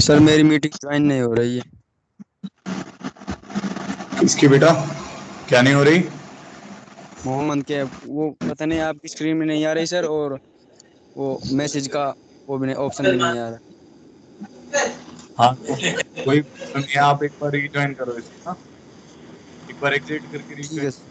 Sir मेरी meeting join नहीं हो रही है। किसकी बेटा? क्या नहीं हो रही? मोहम्मद के वो पता नहीं आपकी स्क्रीन में नहीं आ रही सर, और वो मैसेज का वो भी नहीं, ऑप्शन भी नहीं आ रहा। हाँ तो कोई प्रॉब्लम नहीं है, आप एक बार रीज्वाइन करो इसको ना, एक बार एग्जिट करके ठीक है रीज्वाइन। सर।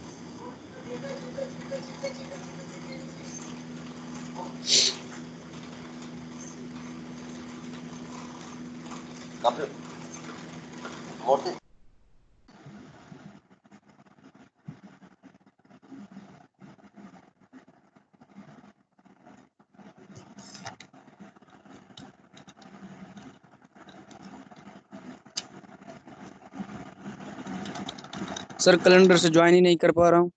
सर कैलेंडर से ज्वाइन ही नहीं कर पा रहा हूँ।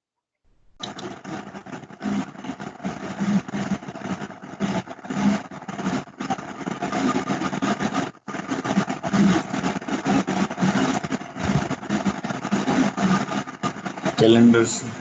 कैलेंडर से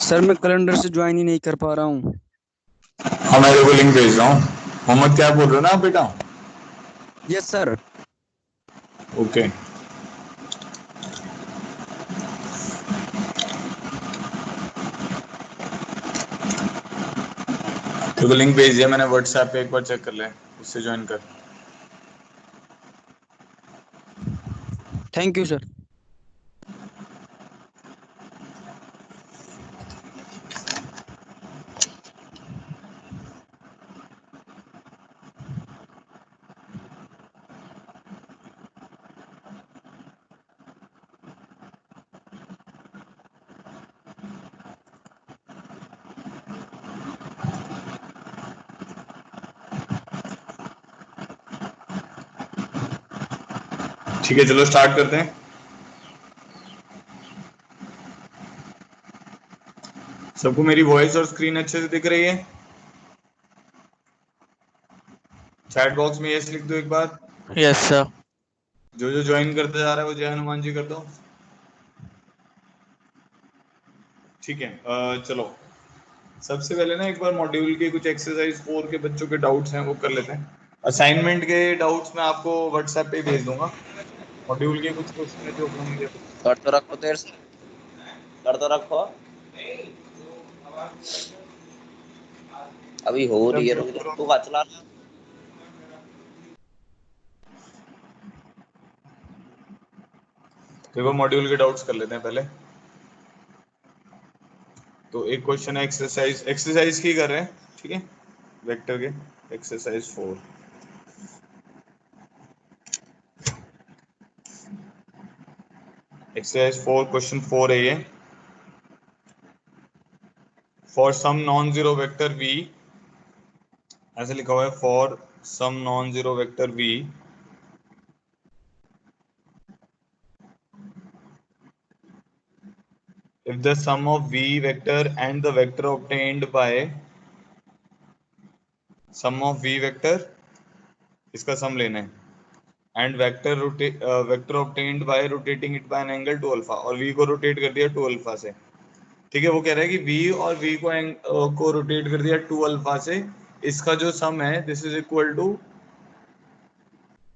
सर मैं कैलेंडर से ज्वाइन ही नहीं कर पा रहा हूँ। हाँ, मैं देखो लिंक भेज रहा हूँ। मोहम्मद क्या बोल रहे हो ना आप बेटा? Yes sir. ओके, देखो लिंक भेज दिया मैंने व्हाट्सएप पे, एक बार चेक कर ले, उससे ज्वाइन कर। Thank you sir. ठीक है, चलो स्टार्ट करते हैं। सबको मेरी वॉइस और स्क्रीन अच्छे से दिख रही है? चैट बॉक्स में यस लिख दो एक बार। Yes sir. जो जो ज्वाइन करते जा रहा है वो जय हनुमान जी कर दो। ठीक है, चलो सबसे पहले ना एक बार मॉड्यूल के कुछ एक्सरसाइज 4 के बच्चों के डाउट्स हैं वो कर लेते हैं। असाइनमेंट के डाउट्स मैं आपको व्हाट्सएप पे भेज दूंगा। मॉड्यूल के कुछ क्वेश्चन है जो अपना मुझे कर तो रखो देर से, कर तो रखो। अभी हो रही है, रुक जा, तू का चला रहा है? देखो मॉड्यूल के डाउट्स कर लेते हैं पहले। तो एक क्वेश्चन है एक्सरसाइज की कर रहे हैं, ठीक है, वेक्टर के एक्सरसाइज 4। एक्सरसाइज 4 क्वेश्चन 4 है ये। For some non zero vector v, ऐसे लिखा हुआ है, for some non zero vector v, if the sum of v vector and the vector obtained by sum of v vector, इसका सम लेना है, and vector obtained by rotating it bye an angle 2 alpha, और v को rotate कर दिया 2 alpha से। ठीक है, वो कह रहा है कि v और v को रोटेट कर दिया 2 अल्फा से, इसका जो सम है this is equal to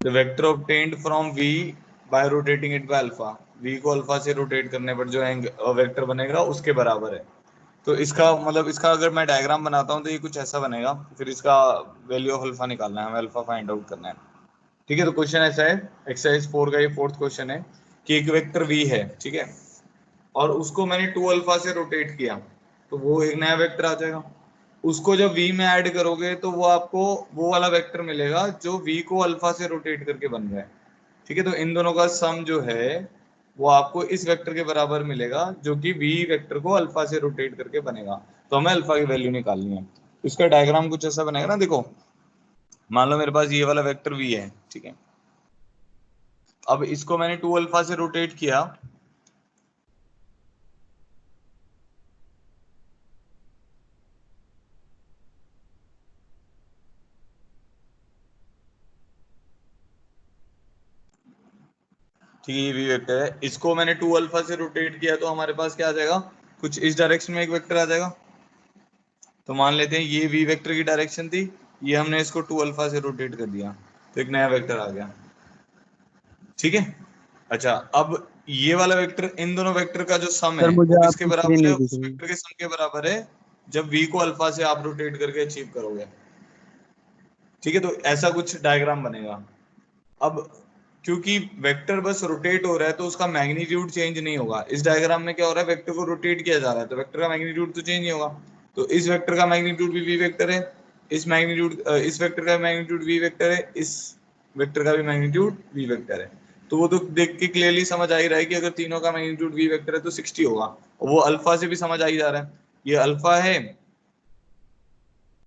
the vector obtained from v by rotating it by alpha. v को अल्फा से रोटेट करने पर जो वेक्टर बनेगा उसके बराबर है। तो इसका मतलब, इसका अगर मैं डायग्राम बनाता हूँ तो ये कुछ ऐसा बनेगा, फिर इसका वैल्यू ऑफ अल्फा निकालना है, हमें अल्फा फाइंड आउट करना है। ठीक है, तो क्वेश्चन ऐसा है, एक्सरसाइज 4 का ये फोर्थ क्वेश्चन है कि एक वेक्टर v है, ठीक है, और उसको मैंने 2 अल्फा से रोटेट किया, तो वो एक नया वेक्टर आ जाएगा। उसको जब v में ऐड करोगे तो वो आपको वो वाला वेक्टर मिलेगा जो v को अल्फा से रोटेट करके बन रहा है। ठीक है, तो इन दोनों का सम जो है वो आपको इस वेक्टर के बराबर मिलेगा जो कि v वेक्टर को अल्फा से रोटेट करके बनेगा। तो हमें अल्फा की वैल्यू निकालनी है। इसका डायग्राम कुछ ऐसा बनेगा ना, देखो मान लो मेरे पास ये वाला वेक्टर v है, ठीक है। अब इसको मैंने 2 अल्फा से रोटेट किया, ठीक है, ये v वेक्टर है। इसको मैंने 2 अल्फा से रोटेट किया तो हमारे पास क्या आ जाएगा, कुछ इस डायरेक्शन में एक वेक्टर आ जाएगा। तो मान लेते हैं ये v वेक्टर की डायरेक्शन थी, ये हमने इसको 2 अल्फा से रोटेट कर दिया तो एक नया वेक्टर आ गया, ठीक है। अच्छा, अब ये वाला वेक्टर इन दोनों वेक्टर का जो सम सर है मुझे वो किसके आपकी स्क्रीन बराबर है, नहीं दिख उस रही। वेक्टर के सम के बराबर है जब v को अल्फा से आप रोटेट करके अचीव करोगे, ठीक है। तो ऐसा कुछ डायग्राम बनेगा। अब क्योंकि वेक्टर बस रोटेट हो रहा है तो उसका मैग्नीट्यूड चेंज नहीं होगा। इस डायग्राम में क्या हो रहा है, वेक्टर को रोटेट किया जा रहा है तो वेक्टर का मैग्नीट्यूड तो चेंज नहीं होगा। तो इस वेक्टर का मैग्नीट्यूड भी v वेक्टर है, इस वेक्टर का मैग्नीट्यूड v वेक्टर है, इस वेक्टर का भी मैग्नीट्यूड v वेक्टर है। तो वो तो देख के क्लियरली समझ आ ही रहा है कि अगर तीनों का मैग्नीट्यूड v वेक्टर है तो 60 होगा। और वो अल्फा से भी समझ आ ही जा रहा है, ये अल्फा है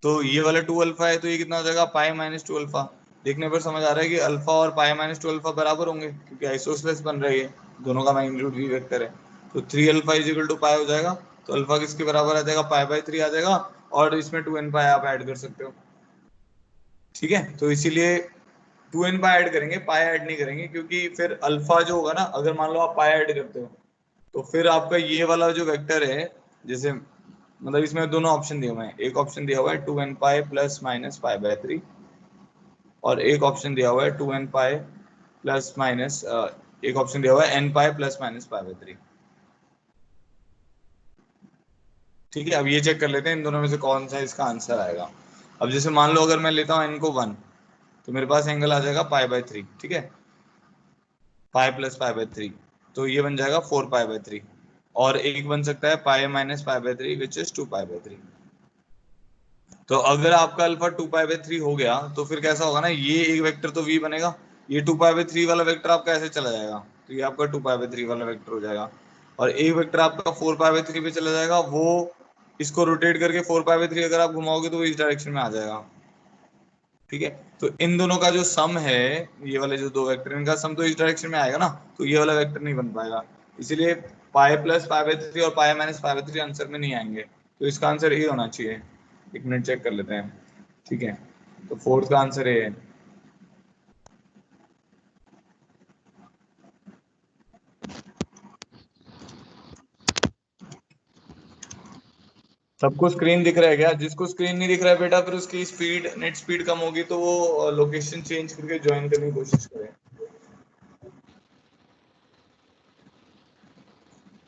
तो ये वाला 2 अल्फा है तो ये कितना हो जाएगा, पाई माइनस 2 अल्फा। देखने पर समझ आ रहा है कि अल्फा और पाई माइनस 2 अल्फा बराबर होंगे क्योंकि आइसोसेलेस बन रही है, दोनों का मैग्नीट्यूड v वेक्टर है। तो 3 अल्फा इज इक्वल टू पाई हो जाएगा। तो अल्फा किसके बराबर आ जाएगा, पाई बाई 3 आ जाएगा। और इसमें 2n पाई आप ऐड कर सकते हो, ठीक है। तो इसीलिए 2n पाई ऐड करेंगे, पाई ऐड नहीं करेंगे क्योंकि फिर अल्फा जो होगा ना, अगर मान लो आप पाई ऐड करते हो तो फिर आपका ये वाला जो वेक्टर है, जैसे मतलब इसमें दोनों ऑप्शन दिए हुए हैं, एक ऑप्शन दिया हुआ है 2n pi plus minus pi by 3 और एक ऑप्शन दिया हुआ है 2n पाई प्लस माइनस एक ऑप्शन दिया हुआ है n pi plus minus pi by 3, ठीक है। अब ये चेक कर लेते हैं इन दोनों में से कौन सा इसका आंसर आएगा। अब जैसे मान लो अगर मैं लेता हूँ n को 1 तो मेरे पास एंगल आ जाएगा पाई बाय 3, ठीक है, पाई प्लस पाई बाय 3, तो ये बन जाएगा 4 पाई बाय 3। और एक बन सकता है pi minus pi by 3 which is 2 pi by 3। तो अगर आपका अल्फा 2 पाई बाय 3 हो गया तो फिर कैसा होगा ना, ये एक वेक्टर तो v बनेगा, ये 2 पाई बाय 3 वाला वेक्टर आपका ऐसे चला जाएगा तो ये आपका 2 पाई बाय 3 वाला वेक्टर हो जाएगा। और एक वेक्टर आपका 4 पाई बाय 3 पे चला जाएगा, वो इसको रोटेट करके 4 पाई बाय 3 अगर आप घुमाओगे तो वो इस डायरेक्शन में आ जाएगा, ठीक है। तो इन दोनों का जो सम है, ये वाले जो दो वेक्टर इनका सम तो इस डायरेक्शन में आएगा ना, तो ये वाला वेक्टर नहीं बन पाएगा। इसीलिए पाई प्लस पाई बाय 3 और pi minus pi by 3 answer में नहीं आएंगे। तो इसका आंसर ए होना चाहिए। एक मिनट चेक कर लेते हैं, ठीक है। तो फोर्थ का आंसर ए है। सबको स्क्रीन दिख रहा है क्या? जिसको स्क्रीन नहीं दिख रहा है बेटा फिर उसकी स्पीड, नेट स्पीड कम होगी तो वो लोकेशन चेंज करके ज्वाइन करने की कोशिश करें,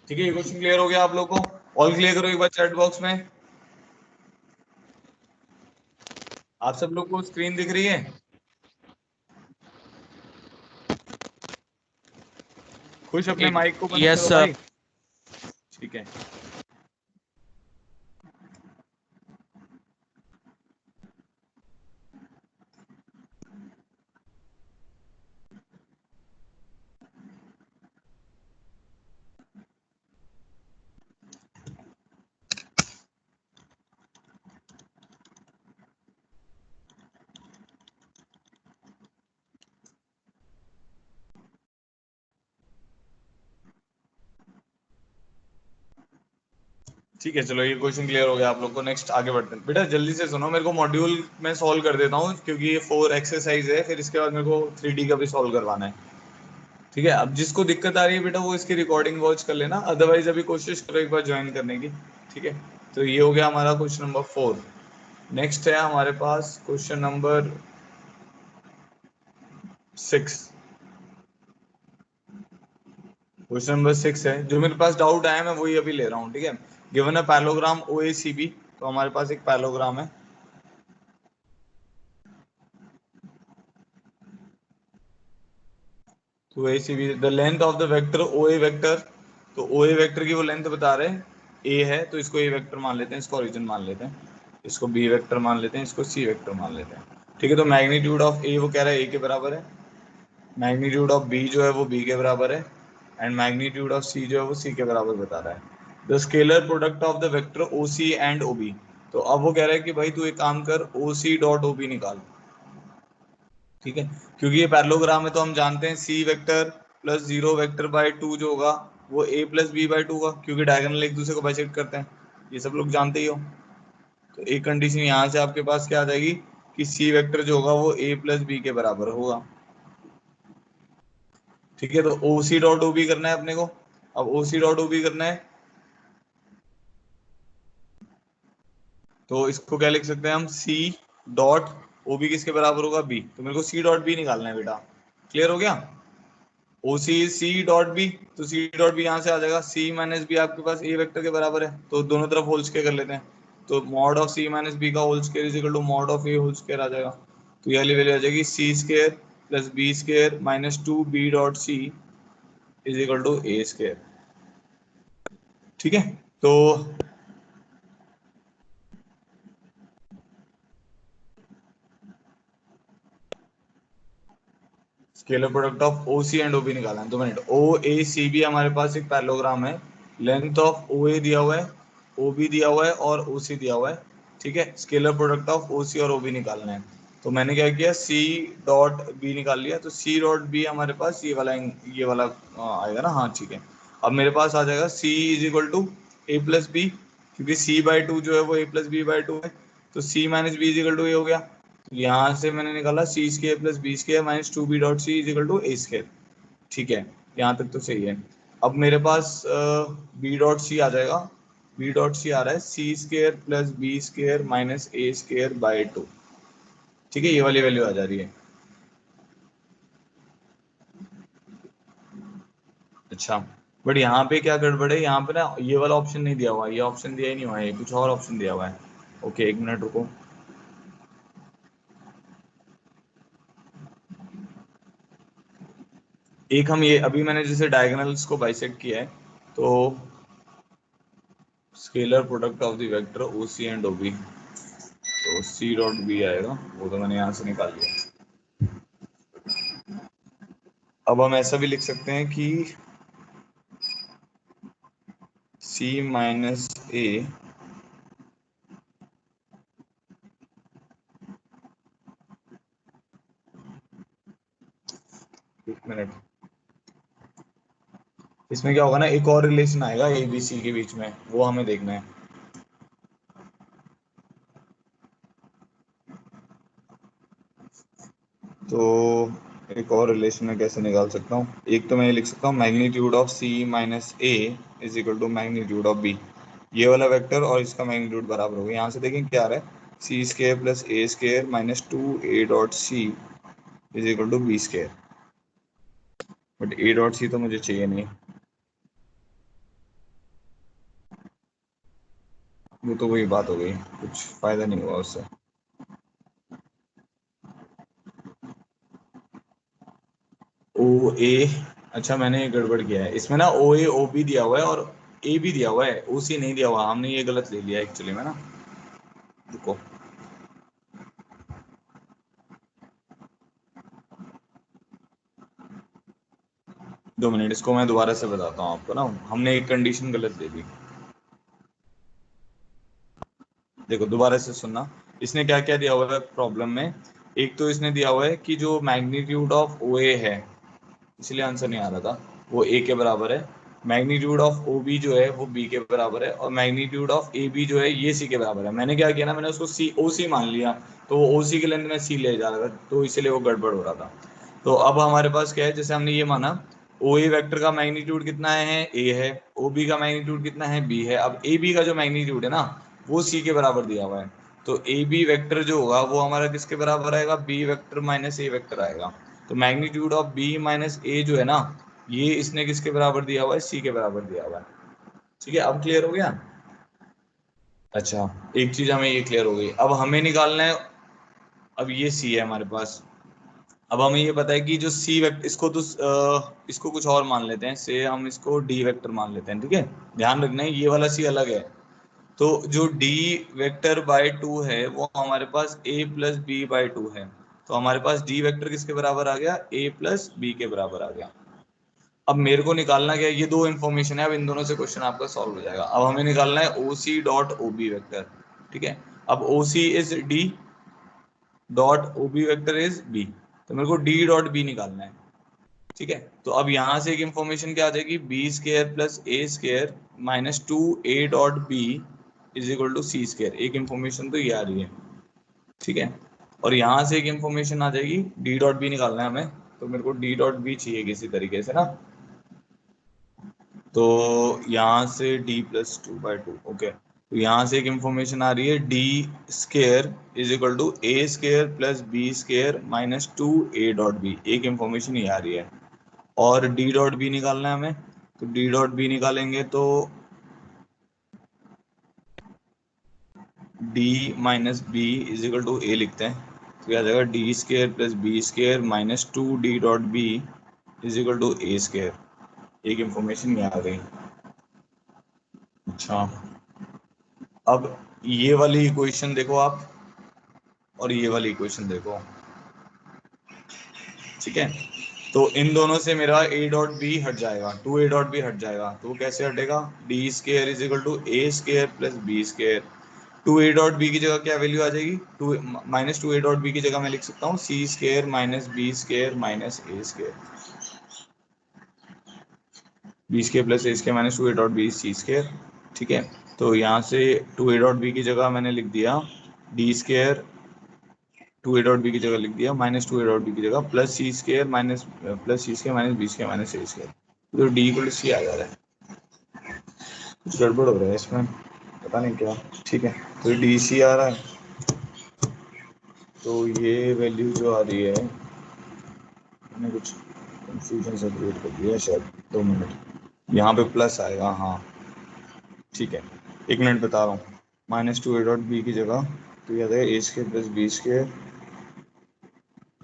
ठीक है। ये क्वेश्चन क्लियर हो गया आप लोग को? ऑल क्लियर करो एक बार चैट बॉक्स में। आप सब लोग को स्क्रीन दिख रही है? खुश अपने माइक को बंद यस करो सर। भाई, ठीक है। ठीक है, चलो ये क्वेश्चन क्लियर हो गया आप लोग को। नेक्स्ट आगे बढ़ते हैं। बेटा जल्दी से सुनो, मेरे को मॉड्यूल में सॉल्व कर देता हूँ क्योंकि ये 4 एक्सरसाइज है, फिर इसके बाद मेरे को 3D का भी सॉल्व करवाना है, ठीक है। अब जिसको दिक्कत आ रही है बेटा वो इसकी रिकॉर्डिंग वॉच कर लेना, अदरवाइज अभी कोशिश करो एक बार ज्वाइन करने की, ठीक है। तो ये हो गया हमारा क्वेश्चन नंबर 4। नेक्स्ट है हमारे पास क्वेश्चन नंबर 6। क्वेश्चन नंबर 6 है, जो मेरे पास डाउट आया मैं वही अभी ले रहा हूँ, ठीक है। गिवन अ पैरेललोग्राम OACB, तो हमारे पास एक पैरेललोग्राम है, तो OACB the length of the vector OA vector, तो OA वेक्टर की वो लेंथ बता रहे हैं A है, तो इसको A वेक्टर मान लेते हैं, इसको ओरिजिन मान लेते हैं, इसको B वेक्टर मान लेते हैं, इसको C वेक्टर मान लेते हैं, ठीक है। तो मैग्नीट्यूड ऑफ A वो कह रहा है A के बराबर है, मैग्नीट्यूड ऑफ B जो है वो B के बराबर है, एंड मैग्नीट्यूड ऑफ सी जो है वो सी के बराबर बता रहा है। The scalar product of the vector O C and O B, तो अब वो कह रहा है कि भाई तू एक काम कर, ओ सी डॉट ओ बी निकाल, ठीक है, क्योंकि ये पैरेललोग्राम है तो हम जानते हैं C vector plus zero vector by two जो होगा वो A plus B by two का, क्योंकि डायगोनल एक दूसरे को बाइसेक्ट करते हैं, ये सब लोग जानते ही हो। तो एक कंडीशन यहाँ से आपके पास क्या आ जाएगी कि सी वेक्टर जो होगा वो ए प्लस बी के बराबर होगा, ठीक है। तो ओ सी डॉट ओ बी करना है अपने को। अब ओ सी डॉट ओ बी करना है तो इसको क्या लिख सकते हैं हम, सी डॉट ओ बी किसके बराबर होगा, बी, तो मेरे को सी डॉट बी निकालना है बेटा। क्लियर हो गया। ओ सी सी डॉट बी, तो सी डॉट बी यहाँ से आ जाएगा, सी माइनस बी आपके पास ए वेक्टर के बराबर है, तो दोनों तरफ होल स्क्वायर कर लेते हैं, तो mod of C minus B का whole square is equal to mod of A whole square आ जाएगा। तो ये वाली वैल्यू आ जाएगी C square plus B square minus two B dot C is equal to A square, ठीक है। तो scalar product of O C and O B निकालना है, 2 मिनट। ओ ए सी बी हमारे पास एक पैरेललोग्राम है, लेंथ ऑफ ओ ए दिया हुआ है, ओ बी दिया हुआ है और ओ सी दिया हुआ है, ठीक है। स्केलर प्रोडक्ट ऑफ ओ सी और ओ बी निकालना है, तो मैंने क्या किया, सी डॉट बी निकाल लिया, तो सी डॉट बी हमारे पास ये वाला आएगा ना, हाँ ठीक है। अब मेरे पास आ जाएगा C is equal to A plus B, क्योंकि सी बाई टू जो है वो A plus B by two है, तो C minus B is equal to A हो गया। यहाँ से मैंने निकाला C square plus B square minus two B dot C is equal to A square, ठीक है, यहाँ तक तो सही है। अब मेरे पास बी डॉट सी आ जाएगा, बी डॉट सी आ रहा है C square plus B square minus A square by two, ठीक है, ये वाली वैल्यू आ जा रही है। अच्छा, बट यहाँ पे क्या गड़बड़ है, यहाँ पे ना ये वाला ऑप्शन नहीं दिया हुआ है, ये ऑप्शन दिया ही नहीं हुआ है, कुछ और ऑप्शन दिया हुआ है। ओके, एक मिनट रुको। एक हम ये अभी मैंने जैसे डायगोनल्स को बाइसेक्ट किया है, तो scalar product of the vector O C and O B, तो सी डॉट बी आएगा, वो तो मैंने यहाँ से निकाल लिया। अब हम ऐसा भी लिख सकते हैं कि सी माइनस ए एक मिनट, इसमें क्या होगा ना, एक और रिलेशन आएगा ए बी सी के बीच में, वो हमें देखना है। तो एक और रिलेशन में कैसे निकाल सकता हूँ, एक तो मैं ये लिख सकता हूँ magnitude of C minus A is equal to magnitude of B, ये वाला वेक्टर और इसका मैग्नीट्यूड बराबर होगा। यहाँ से देखें क्या आ रहा है, C square plus A square minus two A dot C is equal to B square, but A dot C तो मुझे चाहिए नहीं, वो तो वही बात हो गई, कुछ फायदा नहीं हुआ उससे। ओ ए, अच्छा मैंने ये गड़बड़ किया है इसमें ना, ओ ए ओ बी दिया हुआ है और ए भी दिया हुआ है, ओ सी नहीं दिया हुआ, हमने ये गलत ले लिया एक्चुअली में ना। रुको, 2 मिनट, इसको मैं दोबारा से बताता हूँ आपको ना, हमने एक कंडीशन गलत दे दी। देखो दोबारा से सुनना, इसने क्या क्या दिया हुआ है प्रॉब्लम में। एक तो इसने दिया हुआ है कि जो मैग्नीट्यूड ऑफ ओ ए है, इसलिए आंसर नहीं आ रहा था, वो ए के बराबर है, मैग्नीट्यूड ऑफ ओ बी जो है वो बी के बराबर है, और मैग्नीट्यूड ऑफ ए बी जो है ये सी के बराबर है। मैंने क्या किया ना, मैंने उसको सी ओ सी मान लिया, तो वो ओ सी के लेंथ में सी ले जा रहा था, तो इसलिए वो गड़बड़ हो रहा था। तो अब हमारे पास क्या है, जैसे हमने ये माना ओ ए वेक्टर का मैग्नीट्यूड कितना है, ए है, ओ बी का मैग्नीट्यूड कितना है, बी है। अब ए बी का जो मैग्नीट्यूड है ना वो सी के बराबर दिया हुआ है, तो ए बी वेक्टर जो होगा वो हमारा किसके बराबर आएगा, बी वेक्टर माइनस ए वेक्टर आएगा। तो मैग्नीट्यूड ऑफ बी माइनस ए जो है ना, ये इसने किसके बराबर दिया हुआ है, सी के बराबर दिया हुआ है, ठीक है। अब क्लियर हो गया। अच्छा, एक चीज हमें ये क्लियर हो गई, अब हमें निकालना है, अब ये सी है हमारे पास, अब हमें ये पता है कि जो सी वेक्टर, इसको तो इसको कुछ और मान लेते हैं, से हम इसको डी वेक्टर मान लेते हैं, ठीक है। ध्यान रखना है ये वाला सी अलग है, तो जो डी वेक्टर बाय टू है वो हमारे पास ए प्लस बी बाय टू है, तो हमारे पास डी वेक्टर किसके बराबर आ गया, ए प्लस बी के बराबर आ गया, अब मेरे को निकालना क्या है, ये दो इंफॉर्मेशन है, अब इन दोनों से क्वेश्चन आपका सॉल्व हो जाएगा। अब हमें निकालना है OC डॉट OB वेक्टर, ठीक है। अब OC is D dot OB vector is B, तो मेरे को D डॉट B निकालना है, ठीक है। तो अब यहाँ से एक इंफॉर्मेशन क्या आ जाएगी, B square plus A square minus 2A dot B is equal to C square, एक इंफॉर्मेशन तो ये आ रही है, ठीक है। और यहाँ से एक इंफॉर्मेशन आ जाएगी, D डॉट B निकालना है हमें, तो मेरे को D डॉट B चाहिए किसी तरीके से ना, तो यहाँ से D प्लस 2/2, ओके। तो यहाँ से एक इंफॉर्मेशन आ रही है, D square is equal to A square plus B square minus 2A dot B, एक इंफॉर्मेशन ये आ रही है। और D डॉट B निकालना है हमें, तो D डॉट B निकालेंगे तो D minus B is equal to A लिखते हैं, तो क्या आ जाएगा D square plus B square minus 2D dot B is equal to A square, एक इंफॉर्मेशन ये आ गई। अच्छा, अब ये वाली इक्वेशन देखो आप, और ये वाली इक्वेशन देखो, ठीक है। तो इन दोनों से मेरा A डॉट बी हट जाएगा, 2A डॉट बी हट जाएगा, तो वो कैसे हटेगा, D square is equal to A square plus B square, 2A dot B की जगह क्या वैल्यू आ जाएगी, to minus 2A dot B की जगह मैं लिख सकता हूँ C square minus B square minus A square, B square plus A square minus 2A dot B C square, ठीक है। तो यहाँ से 2A डॉट बी की जगह मैंने लिख दिया D square, 2A dot B की जगह लिख दिया माइनस 2A डॉट बी की जगह plus C square minus plus C square minus B square minus A square, तो D इक्वल टू C आ जा रहा है। कुछ गड़बड़ हो रहा है इसमें, पता नहीं क्या, ठीक है। तो डी सी आ रहा है, तो ये वैल्यू जो आ रही है, मैंने कुछ कंफ्यूजन सा क्रिएट कर दिया शायद, 2 मिनट, यहाँ पे प्लस आएगा, हाँ ठीक है, 1 मिनट बता रहा हूँ। माइनस 2A डॉट बी की जगह तो ये आ जाएगा A square plus B square,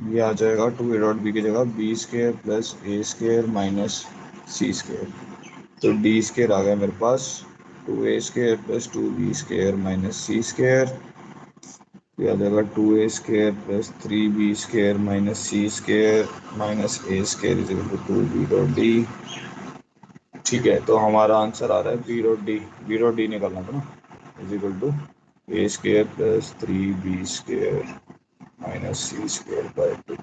ये आ जाएगा 2A डॉट बी की जगह B square plus A square minus C square, तो D स्क्वायर आ गया मेरे पास 2A square plus 2B square minus C square, ये आ जाएगा 2A square plus 3B square minus C square minus A square is equal to 2B dot D, ठीक है। तो हमारा आंसर आ रहा है B dot D, B dot D निकालना था ना, is equal to A square plus 3B square minus C square by 2,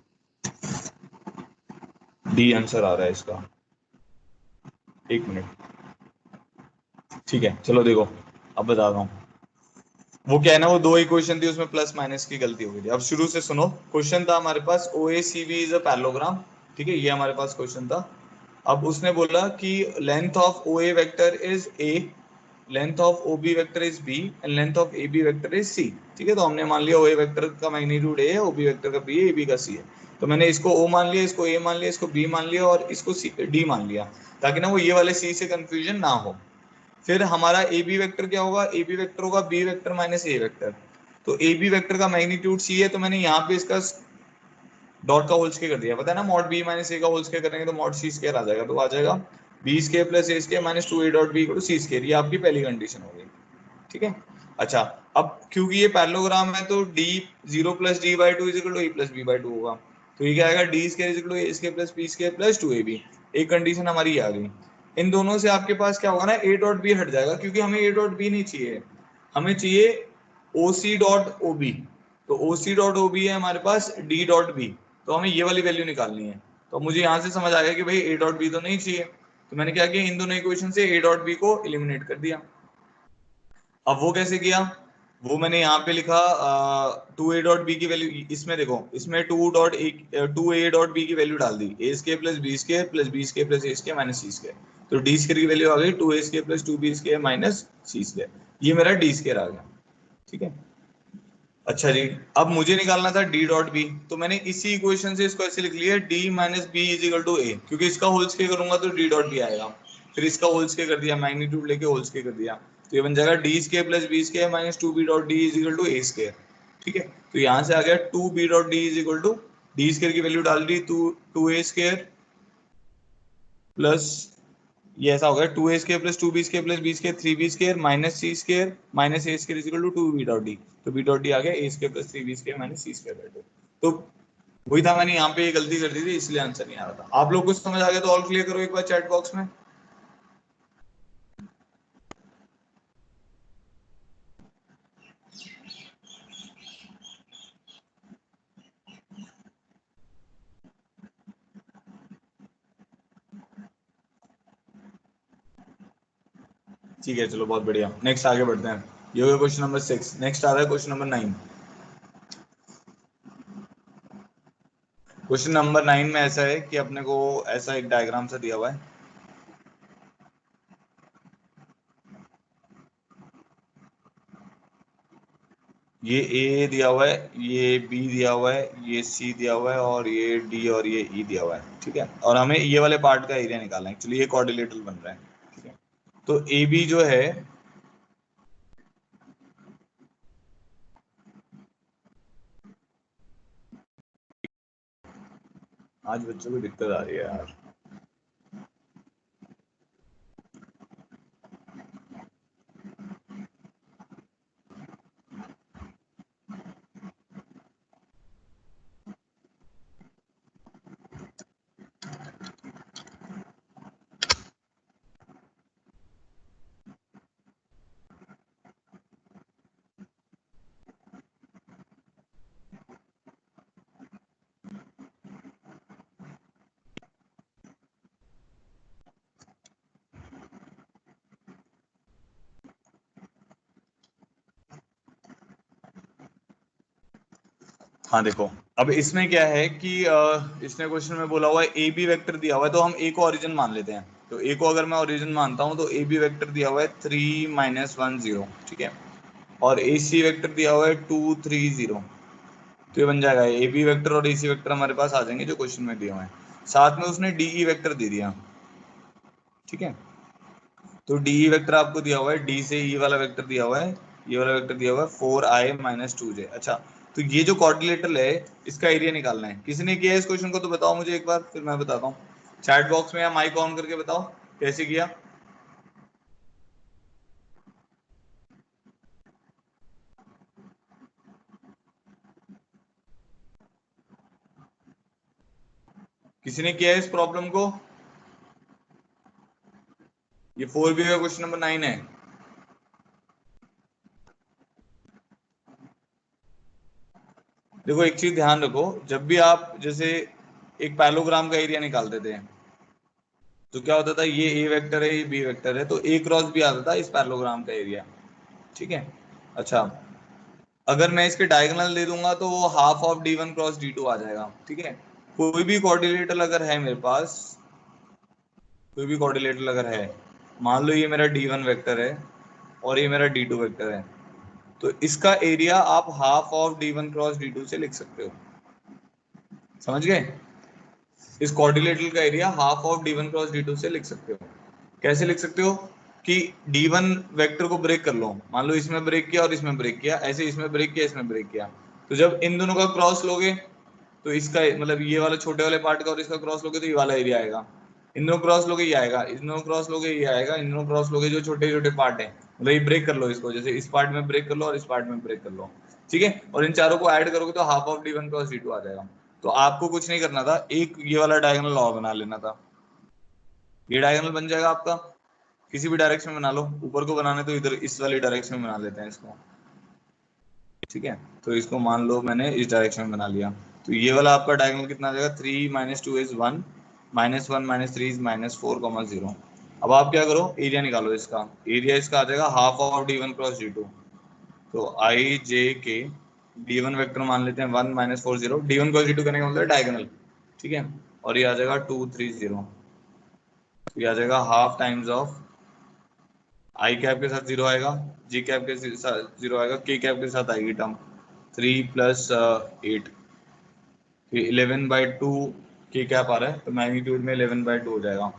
D answer आ रहा है इसका, 1 मिनट, ठीक है। चलो देखो अब बताता हूँ, वो क्या है ना, वो दो इक्वेशन थी, उसमें प्लस माइनस की गलती हो गई थी। अब शुरू से सुनो, क्वेश्चन था हमारे पास OACB इज अ पैरेललोग्राम, ठीक है, ये हमारे पास क्वेश्चन था। अब उसने बोला कि length of OA vector is A, length of OB vector is B and length of AB vector is C, ठीक है। तो हमने मान लिया OA वेक्टर का मैग्नीट्यूड A है, OB वेक्टर का B है, AB का C है, तो मैंने इसको O मान लिया, इसको A मान लिया, इसको B मान लिया और इसको D मान लिया, ताकि ना वो ये वाले C से कंफ्यूजन ना हो। फिर हमारा ए बी वेक्टर क्या होगा, ए बी वेक्टर होगा बी वेक्टर माइनस ए वेक्टर, तो ए बी वेक्टर का मैग्नीट्यूड सी है, तो मैंने यहाँ पे इसका डॉट का होल स्क्वायर कर दिया, पता है ना, मॉड बी माइनस ए का होल स्क्वायर करेंगे तो मॉड सी स्क्वायर आ जाएगा, तो आ जाएगा B square plus A square minus 2A dot B equal to C square, ये आपकी पहली कंडीशन हो गई, ठीक है। अच्छा, अब क्योंकि ये पैरेललोग्राम है तो d 0 plus D by two is equal to A plus B by two होगा, तो ये क्या आएगा D square is equal to A square plus B square plus 2ab, एक कंडीशन हमारी आ गई। इन दोनों से आपके पास क्या होगा ना, a डॉट बी हट जाएगा, क्योंकि हमें a डॉट बी नहीं चाहिए, हमें चाहिए oc डॉट ob, तो oc डॉट ob है हमारे पास d डॉट b, तो हमें ये वाली वैल्यू निकालनी है। तो मुझे यहाँ से समझ आ गया कि भाई a डॉट बी तो नहीं चाहिए, तो मैंने क्या किया, इन दोनों इक्वेशन से a डॉट बी को एलिमिनेट कर दिया। अब वो कैसे किया, वो मैंने यहाँ पे लिखा 2A डॉट बी की वैल्यू, इसमें देखो, इसमें 2A डॉट बी की वैल्यू डाल दी, A square plus B square plus B square plus A square minus C square, तो डी स्क्वायर की वैल्यू आ गई 2A square plus 2B square minus C square, ये मेरा डी स्क्वायर आ गया, ठीक है। अच्छा जी, अब मुझे निकालना था डी डॉट बी, तो मैंने इसी इक्वेशन से इसको ऐसे लिख लिया D minus B is equal to A, क्योंकि इसका होल स्क्वायर करूंगा तो डी डॉट बी आएगा, फिर इसका होल स्क्वायर कर दिया, मैग्नीट्यूड लेके होल स्क्वायर कर दिया, तो ये बन जाएगा D square plus B square minus 2b dot D is equal to A square, ठीक है। तो यहाँ से आ गया 2b dot D is equal to, D square की वैल्यू डाल दी 2a स्क्वायर प्लस, ये ऐसा हो गया 2A square plus 2B square plus B square 3B square minus C square minus A square is equal to 2B dot D, तो B dot D आ गया A square plus 3B square minus C square by 2। तो वही था, मैंने यहाँ पे ये गलती कर दी थी इसलिए आंसर नहीं आ रहा था। आप लोग कुछ समझ आ गया तो ऑल क्लियर करो एक बार चैट बॉक्स में। ठीक है चलो बहुत बढ़िया, नेक्स्ट आगे बढ़ते हैं। ये हो गया क्वेश्चन नंबर 6। नेक्स्ट आ रहा है क्वेश्चन नंबर 9। क्वेश्चन नंबर 9 में ऐसा है कि अपने को ऐसा एक डायग्राम सा दिया हुआ है। ये ए दिया हुआ है, ये बी दिया हुआ है, ये सी दिया हुआ है और ये डी और ये ई दिया हुआ है। ठीक है, और हमें ये वाले पार्ट का एरिया निकालना है। एक्चुअली ये क्वाड्रिलेटरल बन रहा है। ठीक है, तो ए बी जो है, आज बच्चों को दिक्कत आ रही है यार। हाँ देखो, अब इसमें क्या है कि इसने क्वेश्चन में बोला हुआ है ए बी वेक्टर दिया हुआ है, तो हम ए को ओरिजिन मान लेते हैं। तो ए को अगर मैं ओरिजिन मानता हूँ तो ए बी वेक्टर दिया हुआ है 3 -1 0। ठीक है, और ए सी वेक्टर दिया हुआ है 2 3 0। तो ये बन जाएगा ए बी वेक्टर और ए सी वेक्टर हमारे पास आ जाएंगे जो क्वेश्चन में दिए हुए हैं। साथ में उसने डी ई वेक्टर दे दिया। ठीक है, तो डी ई वेक्टर आपको दिया हुआ है, डी से ई वाला वेक्टर दिया हुआ है, ये वाला वेक्टर दिया हुआ है 4i - 2j। अच्छा, तो ये जो क्वाड्रिलेटरल है इसका एरिया निकालना है। किसी ने किया है इस क्वेश्चन को तो बताओ मुझे एक बार, फिर मैं बताता हूँ। चैट बॉक्स में या माइक ऑन करके बताओ कैसे किया। किसी ने किया है इस प्रॉब्लम को? ये 4b का क्वेश्चन नंबर 9 है। देखो एक चीज ध्यान रखो, जब भी आप जैसे एक पैलोग्राम का एरिया निकालते थे तो क्या होता था, ये ए वेक्टर है, ये बी वेक्टर है, तो ए क्रॉस भी आता था इस पैरेललोग्राम का एरिया। ठीक है, अच्छा, अगर मैं इसके डायगोनल दे दूंगा तो वो half of d1 cross d2 आ जाएगा। ठीक है, कोई भी कोऑर्डिनेटर अगर है मेरे पास, कोई भी कोऑर्डिनेटर अगर है, मान लो ये मेरा d1 वेक्टर है और ये मेरा d2 वेक्टर है, तो इसका एरिया आप half of d1 cross d2 से लिख सकते हो। समझ गए? इस कोऑर्डिनेटर का area half of d1 cross d2 से लिख सकते हो। कैसे लिख सकते हो कि d1 वेक्टर को ब्रेक कर लो, मान लो इसमें ब्रेक किया और इसमें ब्रेक किया, ऐसे इसमें ब्रेक किया, इसमें ब्रेक किया, तो जब इन दोनों का क्रॉस लोगे तो इसका मतलब ये वाला छोटे वाले पार्ट का और इसका क्रॉस लोगे तो ये वाला एरिया आएगा। इन दोनों क्रॉस लोगे ये आएगा, इन दोनों क्रॉस लोगे ये आएगा, इन दोनों क्रॉस लोगे जो छोटे छोटे पार्ट है, मतलब ये ब्रेक कर लो इसको, जैसे इस पार्ट में ब्रेक कर लो और इस पार्ट में ब्रेक कर लो। ठीक है, और इन चारों को ऐड करोगे तो half of d1 cross d2 आ जाएगा। तो आपको कुछ नहीं करना था, एक ये वाला डायगोनल और बना लेना था। ये डायगोनल बन जाएगा आपका, किसी भी डायरेक्शन में बना लो। ऊपर को बनाने तो इधर इस वाली डायरेक्शन में बना लेते हैं इसको। ठीक है, तो इसको मान लो मैंने इस डायरेक्शन में बना लिया, तो ये वाला आपका डायगोनल कितना आ जाएगा, 3 - 2 इज 1, -1 - 3 इज -4, 0। अब आप क्या करो, एरिया निकालो इसका। एरिया इसका आ जाएगा half of d1 cross d2। तो आई जे के d1 वेक्टर मान लेते हैं 1 - 4 0, d1 क्रॉस d2 करने का मतलब डायगोनल। ठीक है, और ये आ जाएगा 2 3 0। तो ये आ जाएगा half times of I cap के साथ जीरो आएगा, जी कैप के साथ जीरो आएगा, के कैप के साथ आएगी टर्म 3 + 8, 11/2 के कैप आ रहा है, तो मैग्नीट्यूड में 11/2 हो जाएगा।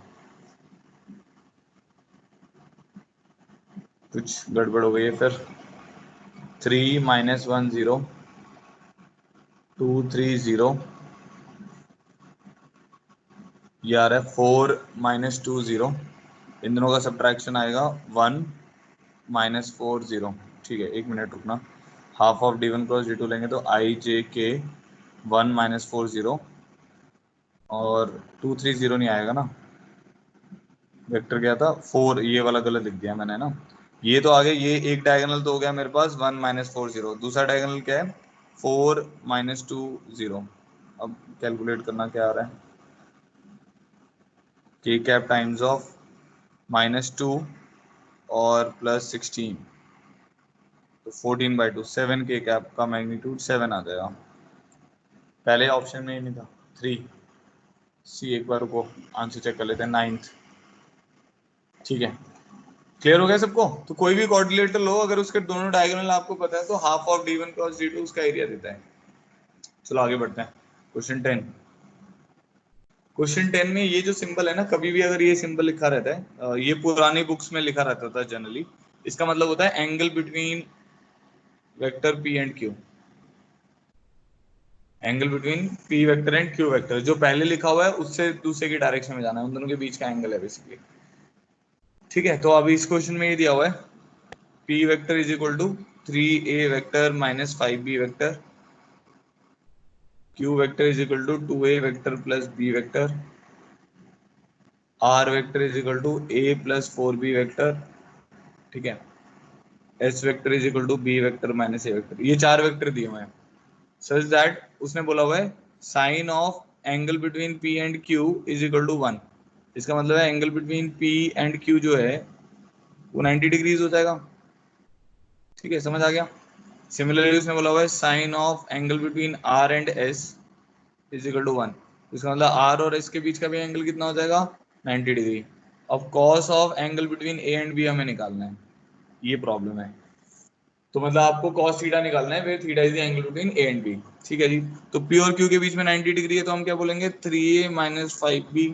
कुछ गड़बड़ हो गई है फिर। 3 - 1 0, 2 3 0, ये आ रहा है 4 - 2 0, इन दोनों का सब्ट्रैक्शन आएगा 1 - 4 0। ठीक है, एक मिनट रुकना, half of d1 cross d2 लेंगे तो आई जे के 1 -4 0 और 2 3 0 नहीं आएगा ना, वेक्टर क्या था 4, ये वाला गलत लिख दिया मैंने ना। ये तो आ गया, ये एक डायगोनल तो हो गया मेरे पास 1 -4 0, दूसरा डायगोनल क्या है 4 -2 0। अब कैलकुलेट करना क्या आ रहा है, k कैप टाइम्स ऑफ -2 और +16 तो 14/2, 7 k कैप का मैग्नीट्यूड 7 आ जाएगा। पहले ऑप्शन में ही नहीं था 3 सी। एक बार रुको आंसर चेक कर लेते हैं, 9th। ठीक है, क्लियर हो गया सबको। तो कोई भी कोऑर्डिनेटर लो, अगर उसके दोनों डायगोनल आपको पता है तो half of d1 cross d2 उसका एरिया देता है। चलो आगे बढ़ते हैं, क्वेश्चन 10। क्वेश्चन 10 में ये जो सिंबल है ना, कभी भी अगर ये सिंबल लिखा रहता है, ये पुरानी बुक्स में लिखा रहता था जनरली, इसका मतलब होता है angle between vector p and q। Angle between p vector and q vector, जो पहले लिखा हुआ है उससे दूसरे की डायरेक्शन में जाना है, उन दोनों के बीच का एंगल है बेसिकली। ठीक है, तो अभी इस क्वेश्चन में ये दिया हुआ है p vector is equal to 3a vector minus 5b vector, q vector is equal to 2a vector plus b vector, r vector is equal to a plus 4b vector. ठीक है, s vector is equal to b vector minus a vector. ये चार vector दिए हुए हैं such that उसने बोला हुआ है sine of angle between p and q is equal to 1। इसका मतलब है angle between p and q जो है वो 90 डिग्रीज हो जाएगा। ठीक है, समझ आ गया। सिमिलरली उसने बोला हुआ है sine of angle between r and s is equal to 1। इसका मतलब r और s के बीच का भी एंगल कितना हो जाएगा 90 डिग्री। अब cos of angle between a and b हमें निकालना है, ये प्रॉब्लम है। तो मतलब आपको cos थीटा निकालना है, फिर theta is the angle between a and b। ठीक है जी, तो p और q के बीच में 90 डिग्री है, तो हम क्या बोलेंगे 3a minus 5b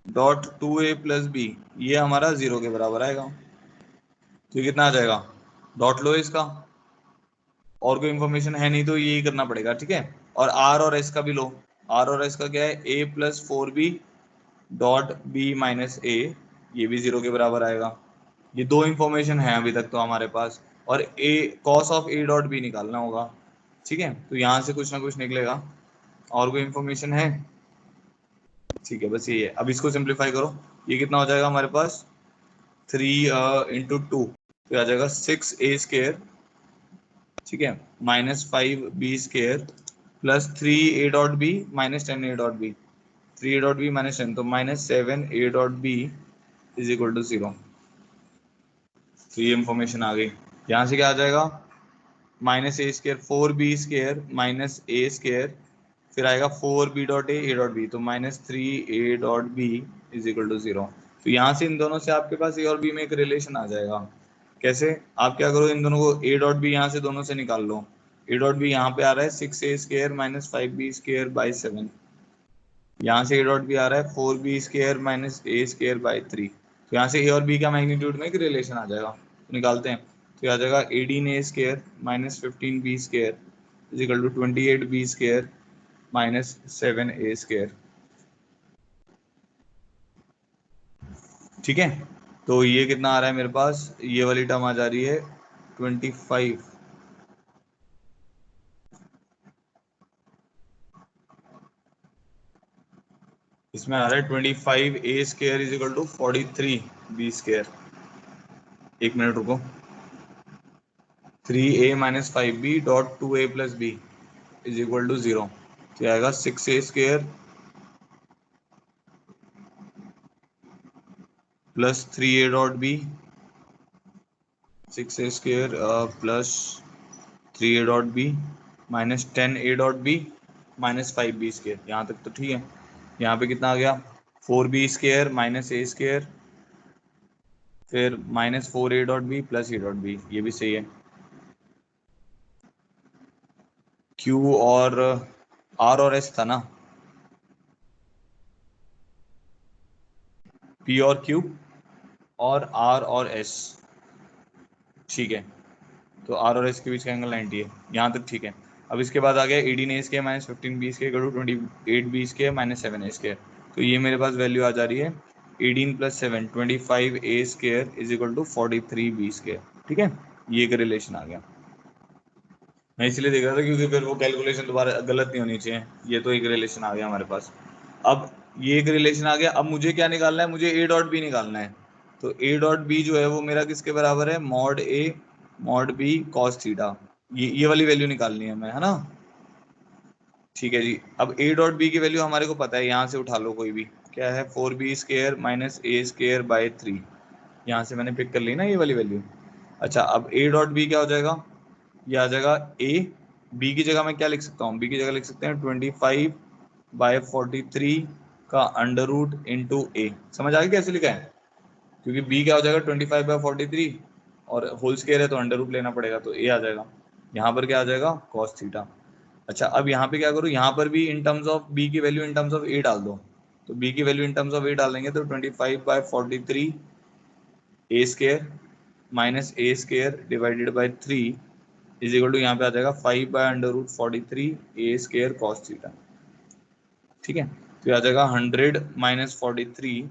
dot 2a plus b, ये हमारा 0 के बराबर आएगा। तो ये कितना आ जाएगा, डॉट लो इसका, और कोई इंफॉर्मेशन है नहीं तो यही करना पड़ेगा। ठीक है, और r और s का भी लो। r और s का क्या है a plus 4b dot b minus a, ये भी 0 के बराबर आएगा। ये दो इंफॉर्मेशन है अभी तक तो हमारे पास, और a cos of a dot b निकालना होगा। ठीक है, तो यहाँ से कुछ ना कुछ निकलेगा। और कोई इंफॉर्मेशन है, ठीक है बस ये है। अब इसको सिंप्लीफाई करो, ये कितना हो जाएगा हमारे पास 3 इंटू 2, तो आ जाएगा 6a स्क्र, ठीक है, minus 5b square plus 3a dot b minus 10a dot b, 3a dot b minus 10, तो minus 7a dot b is equal to 0। तो ये इंफॉर्मेशन आ गई। यहाँ से क्या आ जाएगा minus A square 4b square minus A square, फिर आएगा 4b dot A dot B, तो minus 3a dot B is equal to 0। तो यहाँ से इन दोनों से आपके पास ए और बी में एक रिलेशन आ जाएगा। कैसे, आप क्या करो इन दोनों को a डॉट बी यहाँ से दोनों से निकाल लो। a डॉट बी यहाँ पे आ रहा है 6a square minus 5b square by 7, यहाँ से a डॉट बी आ रहा है 4b square minus a square by 3। तो यहाँ से a और b का मैग्नीट्यूड में एक रिलेशन आ जाएगा, तो निकालते हैं। तो आ जाएगा 18a square minus 15b square is equal to 28b square minus 7a square. ठीक है, तो ये कितना आ रहा है मेरे पास, ये वाली टर्म आ जा रही है 25, इसमें आ रहा है 25a square is equal to 43b square. एक मिनट रुको, 3a minus 5b dot 2a plus b is equal to 0। तो आएगा 6a square plus 3a dot b, 6a square plus 3a dot b minus 10a dot b minus 5b square. यहाँ तक तो ठीक है। यहाँ पे कितना आ गया 4b square minus a square, फिर minus 4a dot b plus a dot b, ये भी सही है। q और r और s था ना, p और q और r और s, ठीक है। तो r और s के बीच का एंगल 90 है, यहाँ तक ठीक है। अब इसके बाद आ गया 18a square minus 15b square 28b square minus 7a square. तो ये मेरे पास वैल्यू आ जा रही है 18 plus 7 25a square is equal to 43b square. ठीक है, ये एक रिलेशन आ गया। मैं इसलिए देख रहा था क्योंकि फिर वो कैलकुलेशन दोबारा गलत नहीं होनी चाहिए। ये तो एक रिलेशन आ गया हमारे पास। अब ये एक रिलेशन आ गया, अब मुझे क्या निकालना है, मुझे ए डॉट बी निकालना है। तो ए डॉट बी जो है वो मेरा किसके बराबर है, mod A mod B cos theta. ये वाली वैल्यू निकालनी है मैं, है ना। ठीक है जी। अब ए डॉट बी की वैल्यू हमारे को पता है, यहाँ से उठा लो कोई भी। क्या है, 4b² माइनस a² / 3। यहाँ से मैंने पिक कर ली ना ये वाली वैल्यू। अच्छा, अब ए डॉट बी क्या हो जाएगा, ये आ जाएगा ए। बी की जगह मैं क्या लिख सकता हूँ, बी की जगह लिख सकते हैं 25/43 का अंडर रूट इंटू ए। समझ आ गया कैसे लिखा है, क्योंकि बी क्या हो जाएगा 25/43 और होल स्क्वायर है तो अंडर रूट लेना पड़ेगा, तो ए आ जाएगा। यहाँ पर क्या आ जाएगा, कॉस थीटा। अच्छा, अब यहाँ पे क्या करूँ, यहाँ पर भी इन टर्म्स ऑफ बी की वैल्यू इन टर्म्स ऑफ ए डाल दो। तो बी की वैल्यू इन टर्म्स ऑफ ए डालेंगे तो 25/43 a² minus a² / 3 is equal to, यहाँ पे आ जाएगा 5/√43 a² cos थीटा। ठीक है, तो ये आ जाएगा 100 minus 43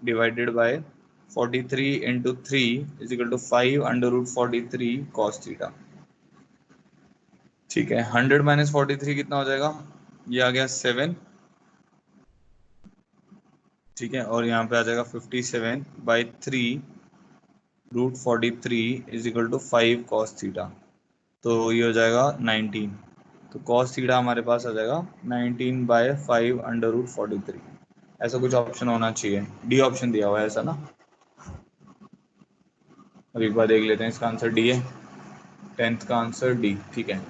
divided by 43 into 3 is equal to 5/√43 cos theta. ठीक है, 100 माइनस 43 कितना हो जाएगा, ये आ गया 7। ठीक है, और यहाँ पे आ जाएगा 57/3√43 is equal to 5 cos theta. तो ये हो जाएगा 19। तो cos थीटा हमारे पास आ जाएगा 19/5√43। ऐसा कुछ ऑप्शन होना चाहिए, डी ऑप्शन दिया हुआ है ऐसा ना। अब एक बार देख लेते हैं, इसका आंसर डी है, 10th का आंसर डी। ठीक है,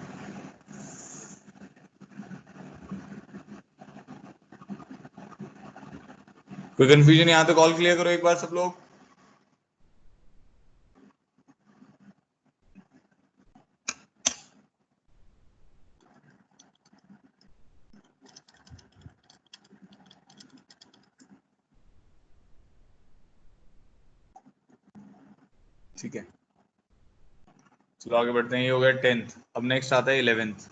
कोई कंफ्यूजन यहाँ तक, कॉल क्लियर करो एक बार सब लोग। ठीक है, चलो आगे बढ़ते हैं। ये हो गया 10th, अब नेक्स्ट आता है 11th।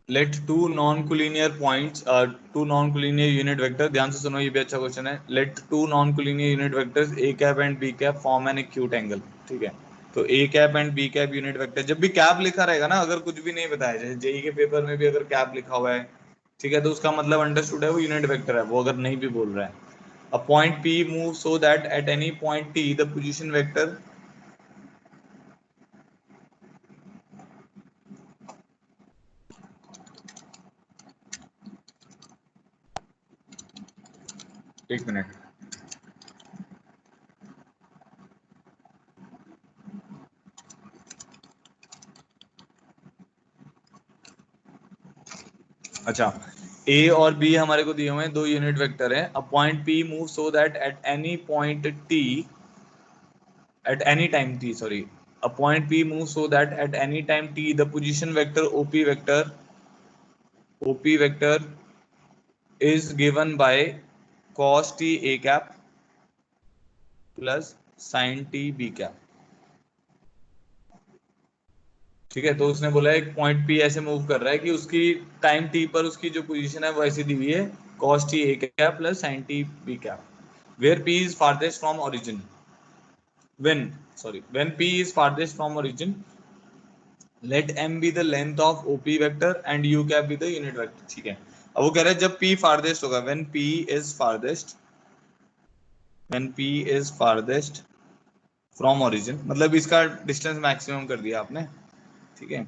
Let two non collinear points, two non collinear unit vector, ध्यान से सुनो ये भी अच्छा क्वेश्चन है। Let two non collinear unit vectors A cap and B cap form an acute angle. ठीक है, तो A cap and B cap unit vector, जब भी कैप लिखा रहेगा ना, अगर कुछ भी नहीं बताया, जैसे जेई के पेपर में भी अगर कैप लिखा हुआ है, ठीक है, तो उसका मतलब अंडरस्टूड है वो यूनिट वेक्टर है, वो अगर नहीं भी बोल रहा है। A point P move so that at any point T the position vector, एक मिनट। अच्छा, ए और बी हमारे को दिए हुए हैं, दो यूनिट वेक्टर हैं। A point P move so that at any point T at any time t, sorry, a point P moves so that at any time t the position vector op vector is given by cos t a cap plus sin t b cap। ठीक है, तो उसने बोला एक point P ऐसे move कर रहा है कि उसकी टाइम t पर उसकी जो पोजीशन है वो ऐसी दी हुई है, cos t a cap plus sin t b cap where P is farthest from origin, when P is farthest from origin, let m be the length of op vector and u cap be the unit vector। ठीक है, अब वो कह रहा है जब p farthest होगा, when p is farthest from origin, मतलब इसका डिस्टेंस मैक्सिमम कर दिया आपने। ठीक है,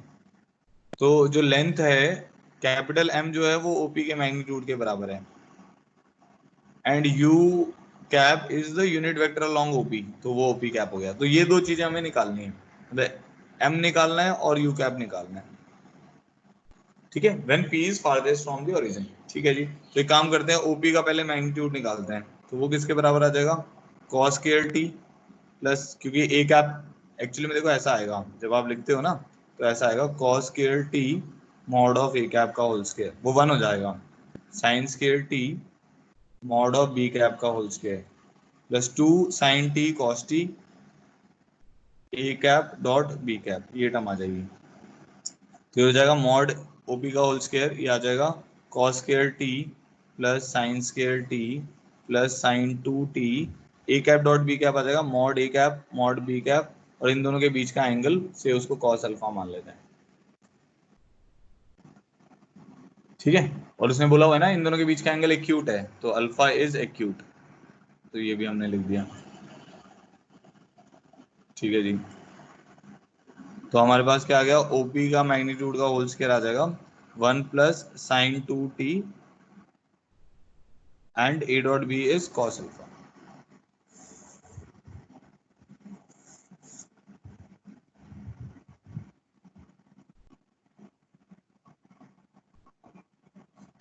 तो जो लेंथ है कैपिटल M जो है वो OP के मैग्नीट्यूड के बराबर है, and U cap is the unit vector along OP, तो वो OP कैप हो गया। तो ये दो चीजें हमें निकालनी है, मतलब M निकालना है और U कैप निकालना है। ठीक है, when P is farthest from the origin. ठीक है जी, तो एक काम करते हैं, OP का पहले मैग्नीट्यूड निकालते हैं, तो वो किसके बराबर आ जाएगा, cos स्क्वायर t प्लस, क्योंकि a कैप एक्चुअली में देखो ऐसा आएगा जब आप लिखते हो ना, तो ऐसा आएगा cos square t mod of a cap का होल स्क्वायर, वो 1 हो जाएगा, sin square t mod of b cap का whole square plus 2 sin t cos t a cap dot b cap, ये टर्म आ जाएगी। तो ये हो जाएगा मॉड ओपी का होल स्क्वायर, ये आ जाएगा cos square t plus sin square t प्लस sign 2t A cap dot B cap आ जाएगा mod A cap mod B cap, और इन दोनों के बीच का एंगल से उसको कॉस अल्फा मान लेते हैं, ठीक है। और उसने बोला हुआ है ना इन दोनों के बीच का एंगल एक्यूट है, तो अल्फा इज एक्यूट, तो ये भी हमने लिख दिया, ठीक है जी। तो हमारे पास क्या आ गया, ओपी का मैग्नीट्यूड का होल स्क्वायर आ जाएगा 1 plus sign 2t and A dot B is cos alpha.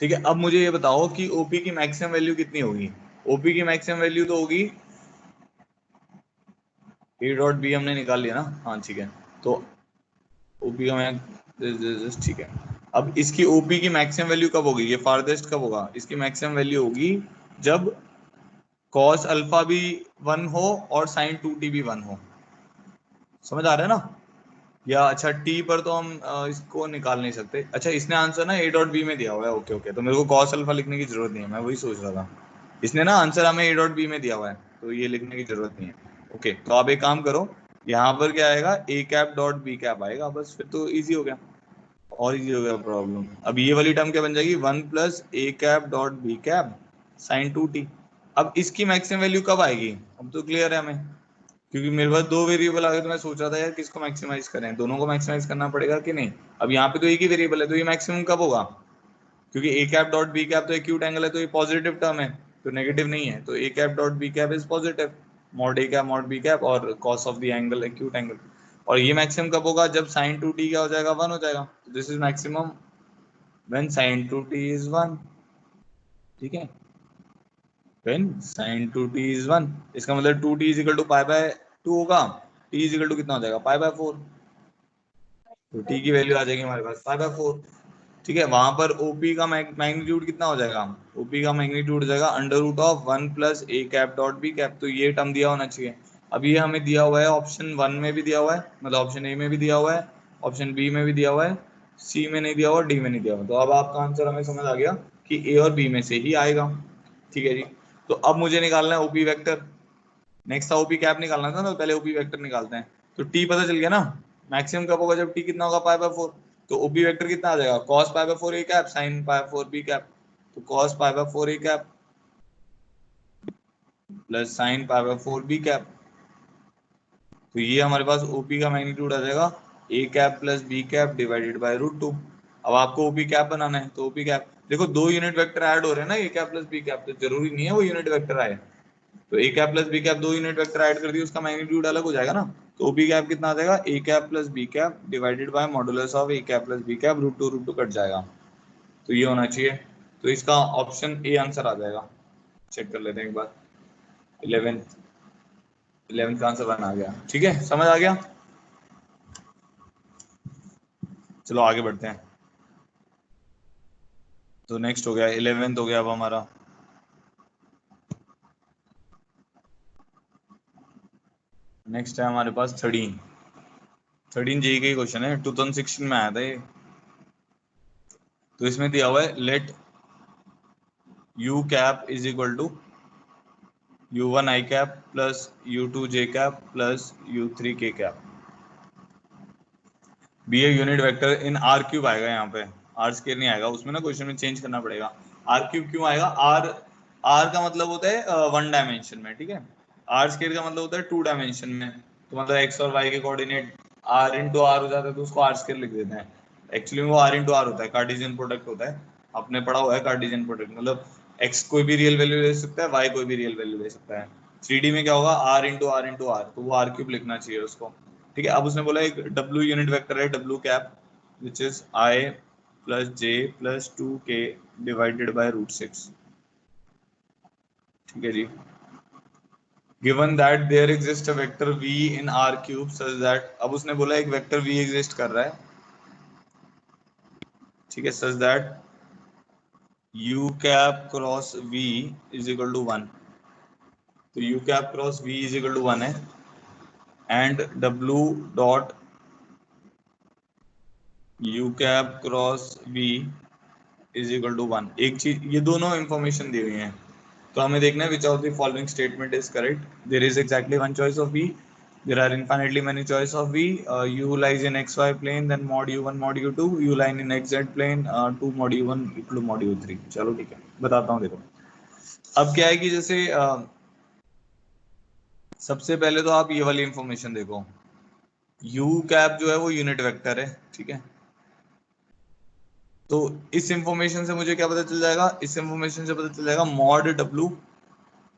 ठीक है, अब मुझे ये बताओ कि ओपी की मैक्सिमम वैल्यू कितनी होगी। ओपी की मैक्सिमम वैल्यू तो होगी ए डॉट बी, हमने निकाल लिया ना, हाँ ठीक है। तो ओपी का मैक्स ठीक है। अब इसकी ओपी की मैक्सिमम वैल्यू कब होगी, ये फारदेस्ट कब होगा, इसकी मैक्सिमम वैल्यू होगी जब कॉस अल्फा भी 1 हो और साइन 2t भी 1 हो। समझ आ रहा है ना। या अच्छा टी पर तो हम इसको निकाल नहीं सकते। अच्छा इसने आंसर ना ए डॉट बी में दिया हुआ है, ओके ओके, तो मेरे को कॉस अल्फा लिखने की जरूरत नहीं है, मैं वही सोच रहा था। इसने ना आंसर हमें ए डॉट बी में दिया हुआ है, तो ये लिखने की जरूरत नहीं है। ओके, तो आप एक काम करो, यहाँ पर क्या आएगा, ए कैप डॉट बी कैप आएगा, बस फिर तो ईजी हो गया, और ईजी हो गया प्रॉब्लम। अब ये वाली टर्म क्या बन जाएगी, 1 plus A cap dot B cap sine 2t। अब इसकी मैक्सिमम वैल्यू कब आएगी, अब तो क्लियर है हमें, क्योंकि मेरे पास दो वेरिएबल आ गए, तो मैं सोच रहा था यार किसको मैक्सिमाइज करें, दोनों को मैक्सिमाइज करना पड़ेगा कि नहीं। अब यहाँ पे तो एक ही वेरिएबल है, तो ये मैक्सिमम कब होगा, क्योंकि ए कैप डॉट बी कैप तो एक्यूट एंगल है, तो ये पॉजिटिव टर्म है, तो नेगेटिव नहीं है, तो A cap dot B cap is positive, mod A cap mod B cap और cos of the angle acute angle. और ये मैक्सिमम कब होगा, जब साइन 2t क्या हो जाएगा, 1 हो जाएगा, this is maximum when sine 2t is 1, ठीक है। व्हेन sin 2t is 1, इसका मतलब 2t is equal to pi by 2 होगा, t is equal to कितना हो जाएगा, पाई बाय 4, तो t की वैल्यू आ जाएगी हमारे पास पाई बाय 4, ठीक है। वहां पर OP का मैग्नीट्यूड कितना हो जाएगा, OP का मैग्नीट्यूड हो जाएगा under root of 1 plus A cap dot B cap, तो ये टर्म दिया होना चाहिए। अब ये हमें दिया हुआ है ऑप्शन 1 में भी दिया हुआ है, मतलब ऑप्शन ए में भी दिया हुआ है, ऑप्शन बी में भी दिया हुआ है, सी में नहीं दिया हुआ, डी में नहीं दिया हुआ, तो अब आपका आंसर हमें समझ आ गया कि ए और बी में से ही आएगा, ठीक है जी। तो अब मुझे निकालना है ओपी वेक्टर, नेक्स्ट था ओपी कैप निकालना था, तो पहले ओपी वेक्टर निकालते हैं। तो टी पता चल गया ना, मैक्सिमम कब होगा, जब टी कितना होगा, पाई बाय 4, तो ओपी वेक्टर कितना आ जाएगा, cos pi by 4 A cap sine pi 4 B cap, तो cos pi by 4 A cap plus sine pi by 4 B cap, तो ये हमारे पास ओपी का मैग्नीट्यूड आ जाएगा A cap plus B cap divided by root 2। अब आपको ओपी कैप बनाना है, तो ओपी कैप देखो दो यूनिट वेक्टर ऐड हो रहे हैं ना, ए कैप प्लस बी कैप, तो जरूरी नहीं है वो यूनिट वेक्टर आए, तो A cap plus B cap दो यूनिट वेक्टर ऐड कर दिए, उसका मैग्नीट्यूड अलग हो जाएगा ना, तो ओपी कैप कितना आ जाएगा, A cap plus B cap divided by modulus of A cap plus B cap root two cut जाएगा, तो ये होना चाहिए, तो इसका ऑप्शन ए आंसर आ जाएगा। चेक कर लेते हैं एक बार, 11th का आंसर 1 आ गया, ठीक है, समझ आ गया। चलो आगे बढ़ते हैं, तो नेक्स्ट हो गया 11th हो गया अब हमारा। नेक्स्ट है हमारे पास 13 जेई का क्वेश्चन है, 2016 में आया था ये। तो इसमें दिया हुआ है let U cap is equal to u1 i cap plus u2 j cap plus u3 k cap be a unit vector in R cube आएगा, यहाँ पे आर स्केयर नहीं आएगा, उसमें ना क्वेश्चन में चेंज करना पड़ेगा, आर क्यूब क्यों आएगा, आर आर का मतलब होता है 1 डायमेंशन में, ठीक है, आर स्केयर का मतलब होता है 2 डायमेंशन में, तो मतलब एक्स और वाई के कोऑर्डिनेट आर इंटू आर हो जाता है, तो उसको आर स्केयर लिख देते हैं, एक्चुअली वो आर इंटू आर होता है, कार्टेशियन प्रोडक्ट होता है, आपने पढ़ा हुआ है कार्टेशियन प्रोडक्ट, मतलब एक्स कोई भी रियल वैल्यू ले सकता है, वाई कोई भी रियल वैल्यू ले सकता है, 3D में क्या होगा R into R into R, तो वो आर क्यूब लिखना चाहिए उसको, ठीक है। अब उसने बोला एक W यूनिट वेक्टर है W cap which is I plus J plus 2K divided by root 6, ठीक है जी। Given that there exist a vector V in R cube such that, अब उसने बोला एक वेक्टर V एग्जिस्ट कर रहा है, ठीक है, such that U cap cross V is equal to 1, तो U cap cross V is equal to 1 है, and W dot U cap cross V is equal to 1, एक चीज, ये दोनों इंफॉर्मेशन दी हुई है, तो हमें देखना है which of the following statement is correct. There is exactly one choice of V, there are infinitely many choice of v, u lies in xy plane, then mod u1 mod u2, u line in xz plane, 2 mod u1 equal to mod u3। चलो ठीक है, बताता हूँ। देखो अब क्या है कि जैसे सबसे पहले तो आप ये वाली इंफॉर्मेशन देखो, u कैप जो है वो यूनिट वेक्टर है, ठीक है। तो इस इंफॉर्मेशन से मुझे क्या पता चल जाएगा, इस इंफॉर्मेशन से पता चल जाएगा mod w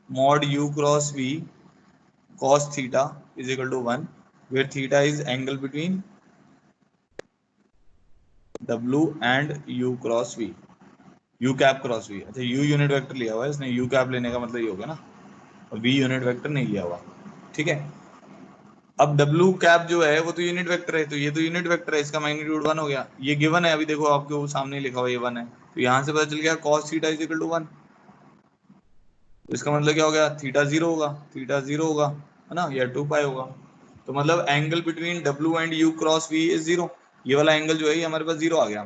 mod u cross v cos theta is equal to 1, where theta is angle between w and u cross v, u cap cross v। अच्छा u यूनिट वेक्टर लिया हुआ है इसने, u कैप लेने का मतलब ये हो गया ना, और v यूनिट वेक्टर नहीं लिया हुआ, ठीक है। अब w कैप जो है वो तो यूनिट वेक्टर है, तो ये तो यूनिट वेक्टर है, इसका मैग्नीट्यूड 1 हो गया, ये गिवन है, अभी देखो आपके वो सामने लिखा हुआ ये 1 है, तो यहां से पता चल गया cos theta is equal to 1। तो इसका मतलब क्या हो गया, थीटा 0 होगा, थीटा 0 होगा, है ना, या 2 पाई होगा। तो मतलब angle between w and u cross v is 0। ये वाला एंगल जो है ये हमारे पास 0 आ गया।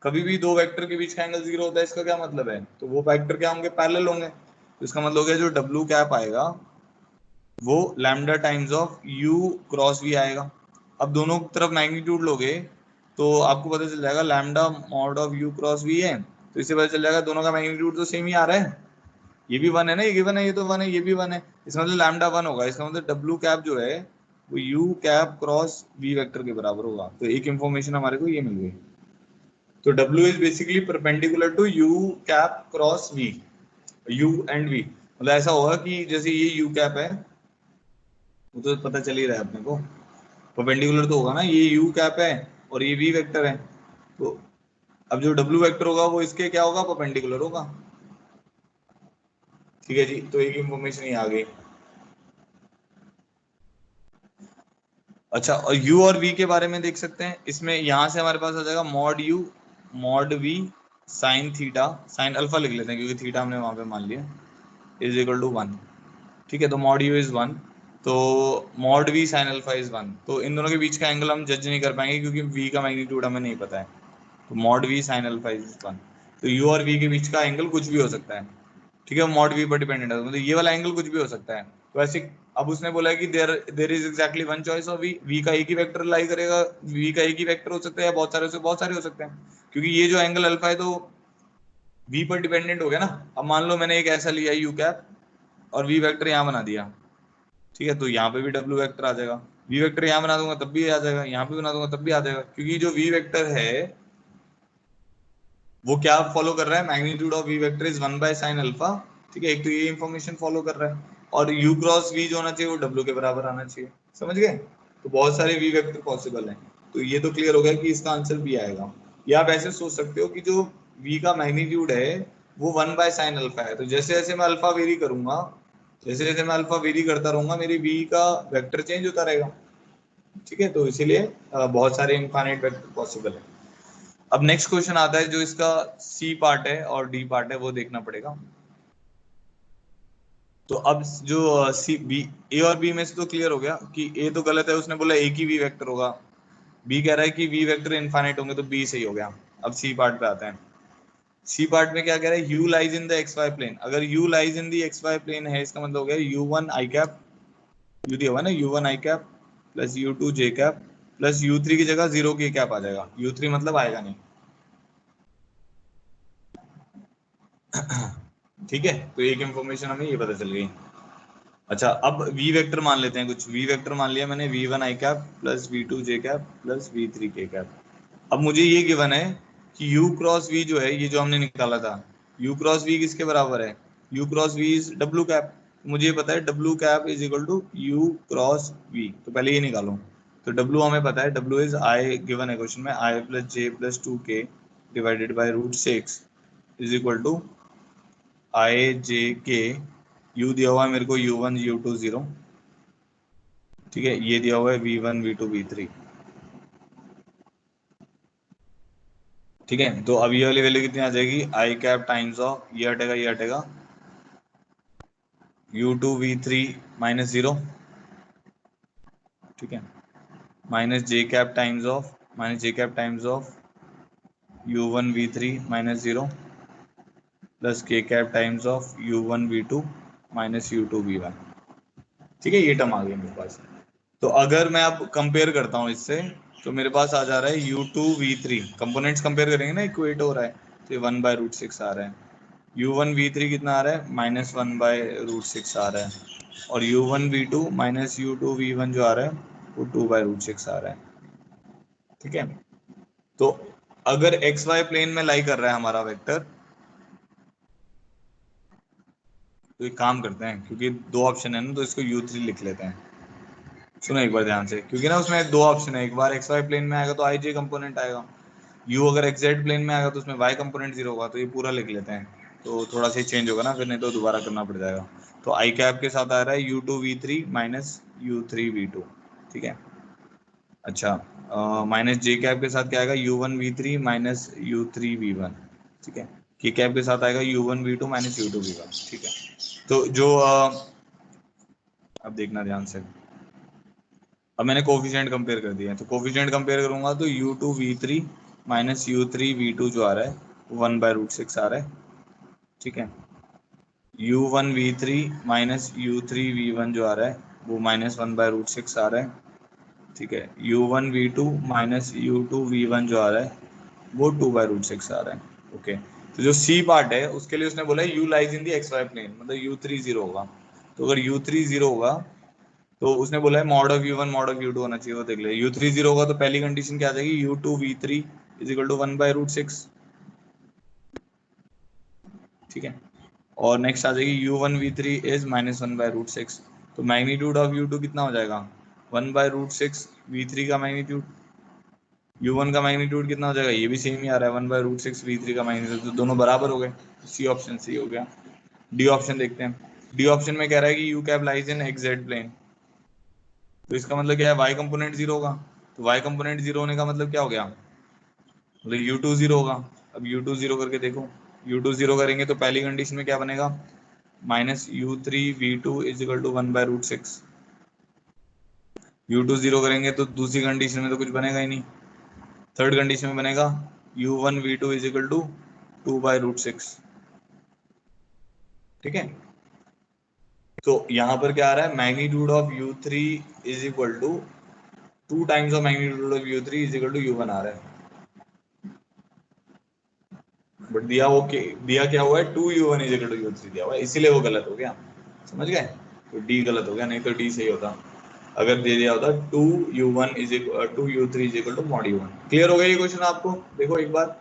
कभी भी दो वेक्टर के बीच का एंगल 0 होता है, इसका क्या मतलब है, तो वो वेक्टर क्या होंगे, पैरेलल होंगे। तो इसका मतलब हो गया जो w कैप आएगा वो lambda times of u cross v आएगा। अब दोनों तरफ मैग्नीट्यूड लोगे तो आपको पता चल जाएगा lambda mod of u cross v है, तो इससे पता चल जाएगा दोनों का मैग्नीट्यूड तो सेम ही आ रहा है, ये भी 1 है ना, ये गिवन है, ये तो 1 है, ये भी 1 है, इसका मतलब लैम्डा 1 होगा। इसका मतलब w कैप जो है वो u cap cross v vector के बराबर होगा। तो एक इंफॉर्मेशन हमारे को ये मिल गई। तो w is basically perpendicular to u cap cross v, u and v, मतलब ऐसा होगा कि जैसे ये u कैप है, वो तो पता चल ही रहा है अपने को, परपेंडिकुलर तो होगा ना, ये u कैप है और ये v वेक्टर है, तो अब जो w वेक्टर होगा वो इसके क्या होगा, परपेंडिकुलर होगा, ठीक है जी। तो एक इंफॉर्मेशन ये आ गई। अच्छा, और u और v के बारे में देख सकते हैं, इसमें यहां से हमारे पास आ जाएगा mod u mod v sine theta, sine alpha लिख लेते हैं क्योंकि थीटा हमने वहां पे मान लिया, इज इक्वल टू 1, ठीक है। तो मॉड u इज 1, तो mod v sine alpha is 1। तो इन दोनों के बीच का एंगल हम जज नहीं कर पाएंगे क्योंकि v का मैग्नीट्यूड हमें नहीं पता है, तो mod v sine alpha is 1। तो u और v के बीच का एंगल कुछ भी हो सकता है, ठीक है, मॉड v पर डिपेंडेंट है, मतलब ये वाला एंगल कुछ भी हो सकता है। तो ऐसे अब उसने बोला है कि there is exactly one choice of v का एक ही वेक्टर लाई करेगा, v का एक ही वेक्टर हो सकता है या बहुत सारे हो सकते हैं, क्योंकि ये जो एंगल अल्फा है तो v पर डिपेंडेंट हो गया ना। अब मान लो मैंने एक ऐसा लिया u कैप और v वेक्टर यहाँ बना दिया, ठीक है, तो यहाँ पे भी w वेक्टर आ जाएगा, v वेक्टर यहाँ बना दूंगा तब भी आ जाएगा, यहाँ पे बना दूंगा तब भी आ जाएगा, क्योंकि जो v वेक्टर है वो क्या फॉलो कर रहा है, magnitude of v vector is 1 by sine alpha, ठीक है, एक तो ये इंफॉर्मेशन फॉलो कर रहा है, और u क्रॉस v जो होना चाहिए वो w के बराबर आना चाहिए, समझ गए। तो बहुत सारे v वेक्टर पॉसिबल हैं, तो ये तो क्लियर हो गया कि इसका आंसर b आएगा। या आप ऐसे सोच सकते हो कि जो v का मैग्नीट्यूड है वो 1 बाय साइन अल्फा है, तो जैसे जैसे मैं अल्फा वेरी करूंगा, जैसे जैसे मैं अल्फा वेरी करता रहूंगा मेरी v का वेक्टर चेंज होता रहेगा, ठीक है। तो इसीलिए बहुत सारे इनफाइनाइट वेक्टर पॉसिबल है। अब नेक्स्ट क्वेश्चन आता है जो इसका सी पार्ट है और डी पार्ट है वो देखना पड़ेगा। तो अब जो सी बी, ए और बी में से तो क्लियर हो गया कि ए तो गलत है, उसने बोला एक ही वी वेक्टर होगा, बी कह रहा है कि वी वेक्टर इनफाइनाइट होंगे, तो बी सही हो गया। अब सी पार्ट पे आते हैं। सी पार्ट में क्या कह रहा है, U lies in the X Y plane, अगर U lies in the X Y plane है इसका मतलब हो गया U one I cap, U दिया हुआ ना U one I cap plus U two J cap plus U three की जगह जीरो के कैप आ जाएगा, यू थ्री मतलब आएगा नहीं, ठीक है। तो एक इंफॉर्मेशन हमें ये पता चल गई। अच्छा, अब v वेक्टर मान लेते हैं, कुछ v वेक्टर मान लिया मैंने, v1 i cap plus v2 j cap plus v3 k cap. अब मुझे ये गिवन है कि u क्रॉस v जो है, ये जो हमने निकाला था, u क्रॉस v किसके बराबर है, u cross v is w cap, मुझे पता है w cap is equal to u cross v, तो पहले ये निकालो। तो w हमें पता है, w इज i गिवन है क्वेश्चन में, i plus j plus 2k divided by root 6 is equal to I J K, U दिया हुआ है मेरे को u1 u2 0, ठीक है, ये दिया हुआ है v1 v2 v3, ठीक है। तो अब ये वाली वैल्यू कितनी आ जाएगी, आई कैप टाइम्स ऑफ ये हटेगा u2 v3 माइनस 0, ठीक है, minus J cap times of u1 v3 minus 0, plus K cap times of u1 v2 minus u2 v1। ठीक है, ये टर्म आ गई मेरे पास। तो अगर मैं अब कंपेयर करता हूँ इससे, तो मेरे पास आ जा रहा है u2 v3, कंपोनेंट्स कंपेयर करेंगे ना, इक्वेट हो रहा है, तो ये 1/√6 आ रहा है। u1 v3 कितना आ रहा है, -1/√6 आ रहा है। और u1 v2 minus u2 v1 जो आ रहा है वो 2/√6 आ रहा है। ठीक है, तो अगर एक्स वाई प्लेन में लाई कर रहा है हमारा वेक्टर, तो एक काम करते हैं, क्योंकि दो ऑप्शन है ना, तो इसको u3 लिख लेते हैं। सुनो एक बार ध्यान से, क्योंकि ना उसमें दो ऑप्शन है, एक बार एक्स वाई प्लेन में आएगा तो आई जे कंपोनेंट आएगा, u अगर एक्स जेड प्लेन में आएगा तो उसमें y कंपोनेंट 0 होगा। तो ये पूरा लिख लेते हैं, तो थोड़ा सा चेंज होगा ना, फिर नहीं तो दोबारा करना पड़ जाएगा। तो आई कैप के साथ आ रहा है u2 v3 minus u3 v2। ठीक है, अच्छा, माइनस जे कैप के साथ क्या आएगा, u1 v3 minus u3 v1। ठीक है, के कैप के साथ आएगा u1 v2 minus u2 v1। ठीक है, तो जो अब देखना ध्यान से, अब मैंने कोफिशिएंट कंपेयर कर दिया है, तो कोफिशिएंट कंपेयर करूंगा तो u2 v3 minus u3 v2 जो आ रहा है वो 1/√6 आ रहा है। ठीक है, u1 v3 minus u3 v1 जो आ रहा है वो -1/√6 आ रहा है। ठीक है, u1 v2 minus u2 v1 जो आ रहा है वो 2/√6 आ रहा है। ओके, तो जो सी पार्ट है उसके लिए उसने बोला है u lies in the X Y plane, मतलब u3 0 होगा। तो अगर u3 0 होगा तो उसने बोला है mod of u1 mod of u2 होना चाहिए, वो देख ले। u3 0 होगा तो पहली कंडीशन क्या आ जाएगी, u2 v3 is equal to 1/√6। ठीक है, और नेक्स्ट आ जाएगी u1 v3 इज -1/√6। तो मैग्नीट्यूड ऑफ u2 कितना हो जाएगा, 1/√6 v3 का मैग्नीट्यूड, u1 का मैग्नीट्यूड कितना हो जाएगा, ये भी सेम ही आ रहा है 1/√6 v3 का मैग्नीट्यूड, तो दोनों बराबर हो गए। सी ऑप्शन सही हो गया। डी ऑप्शन देखते हैं। डी ऑप्शन में कह रहा है कि U cap lies in X Z plane, तो इसका मतलब क्या है, y कंपोनेंट 0 होगा। तो y कंपोनेंट 0 होने का मतलब क्या हो गया, मतलब u2 0 होगा। अब u2 0 करके देखो, u2 0 करेंगे तो पहली कंडीशन में क्या बनेगा, minus u3 v2 is equal to 1/√6। u2 0 करेंगे तो दूसरी कंडीशन में तो कुछ बनेगा ही नहीं। थर्ड कंडीशन में बनेगा u1 v2 is equal to 2/√6। ठीक है, तो यहां पर क्या आ रहा है, magnitude of u3 is equal to 2 times of magnitude of u3 is equal to u1 आ रहा है। बट दिया क्या हुआ है, 2u1 is equal to u3 दिया हुआ है, इसीलिए वो गलत हो गया। समझ गए, तो डी गलत हो गया, नहीं तो डी सही होता। अगर दे दिया होता 2u1 is equal 2u3 is equal to mod u1। Clear हो गया ये क्वेश्चन आपको, देखो एक बार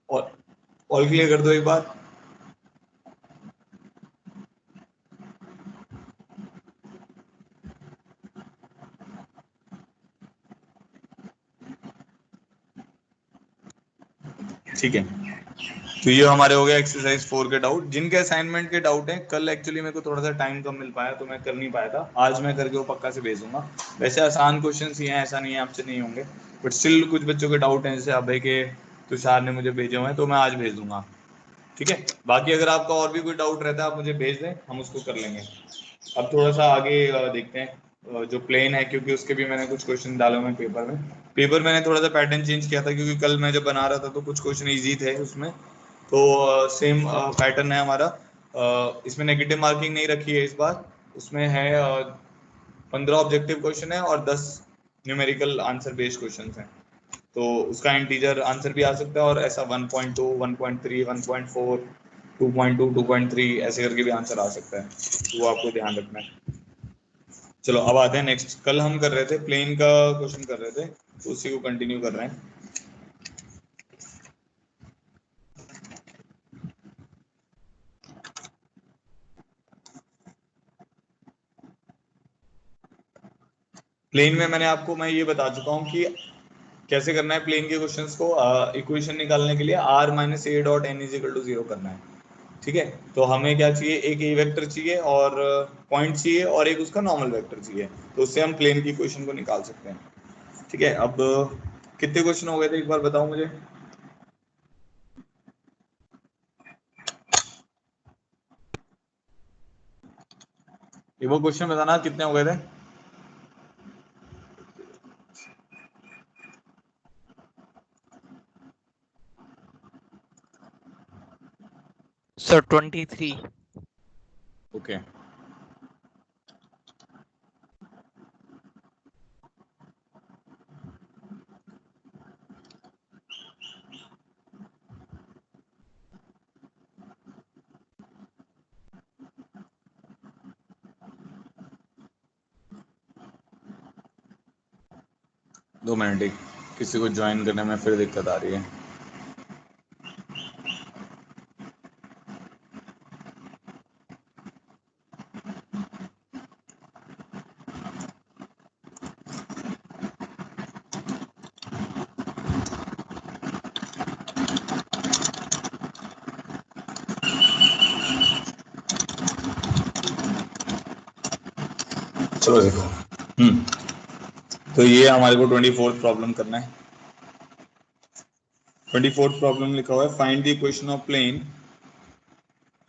और ऑल क्लियर कर दो एक बार। ठीक है, तो ये हमारे हो गए एक्सरसाइज 4 के डाउट। जिनके असाइनमेंट के डाउट हैं, कल एक्चुअली मेरे को थोड़ा सा टाइम कम मिल पाया तो मैं कर नहीं पाया था, आज मैं करके वो पक्का से भेजूंगा। वैसे आसान क्वेश्चन ही हैं, ऐसा नहीं है आपसे नहीं होंगे, बट स्टिल कुछ बच्चों के डाउट हैं, जैसे अभय के तुषार ने मुझे भेजे हुए हैं, तो मैं आज भेज दूंगा। ठीक है, बाकी अगर आपका और भी कोई डाउट रहता है आप मुझे भेज दें, हम उसको कर लेंगे। अब थोड़ा सा आगे देखते हैं, जो प्लेन है, क्योंकि उसके भी मैंने कुछ क्वेश्चन डाले हुए हैं पेपर में। पेपर मैंने थोड़ा सा पैटर्न चेंज किया था, क्योंकि कल मैं जब बना रहा था तो कुछ क्वेश्चन इजी थे उसमें, तो सेम पैटर्न है हमारा। इसमें नेगेटिव मार्किंग नहीं रखी है इस बार, उसमें है 15 ऑब्जेक्टिव क्वेश्चन है और 10 न्यूमेरिकल आंसर बेस्ड क्वेश्चन हैं। तो उसका इंटीजर आंसर भी आ सकता है, और ऐसा 1.2 1.3 1.4 2.2 2.3 ऐसे करके भी आंसर आ सकता है, तो वो आपको ध्यान रखना है। चलो अब आते हैं नेक्स्ट, कल हम कर रहे थे प्लेन का क्वेश्चन कर रहे थे, तो उसी को कंटिन्यू कर रहे हैं। प्लेन में मैं ये बता चुका हूँ कि कैसे करना है प्लेन के क्वेश्चंस को। इक्वेशन निकालने के लिए r minus A dot N is equal to 0 करना है। ठीक है, तो हमें क्या चाहिए, एक ए वेक्टर चाहिए और पॉइंट चाहिए और एक उसका नॉर्मल वेक्टर चाहिए, तो उससे हम प्लेन की इक्वेशन को निकाल सकते हैं। ठीक है, अब कितने क्वेश्चन हो गए थे एक बार बताओ मुझे। ये वो क्वेश्चन बताना कितने हो गए थे। सर 23। ओके दो मिनट, एक किसी को ज्वाइन करने में फिर दिक्कत आ रही है। चलो देखो, तो ये हमारे को 24th प्रॉब्लम करना है। 24th प्रॉब्लम लिखा हुआ है find the equation of plane.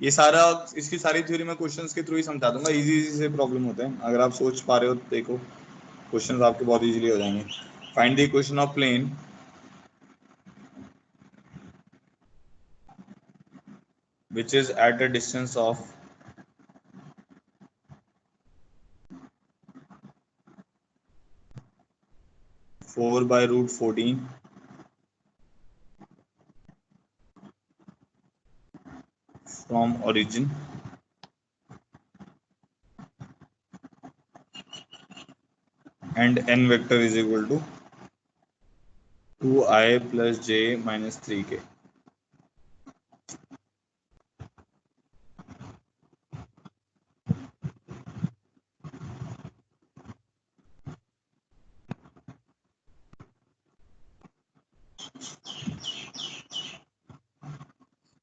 ये सारा, इसकी सारी थ्योरी मैं क्वेश्चंस के थ्रू ही समझा दूंगा। इजी इजी से प्रॉब्लम होते हैं, अगर आप सोच पा रहे हो तो देखो क्वेश्चंस आपके बहुत इजीली हो जाएंगे। Find the equation of plane which is at a distance of 4/√14 from origin and n vector is equal to 2i plus j minus 3k.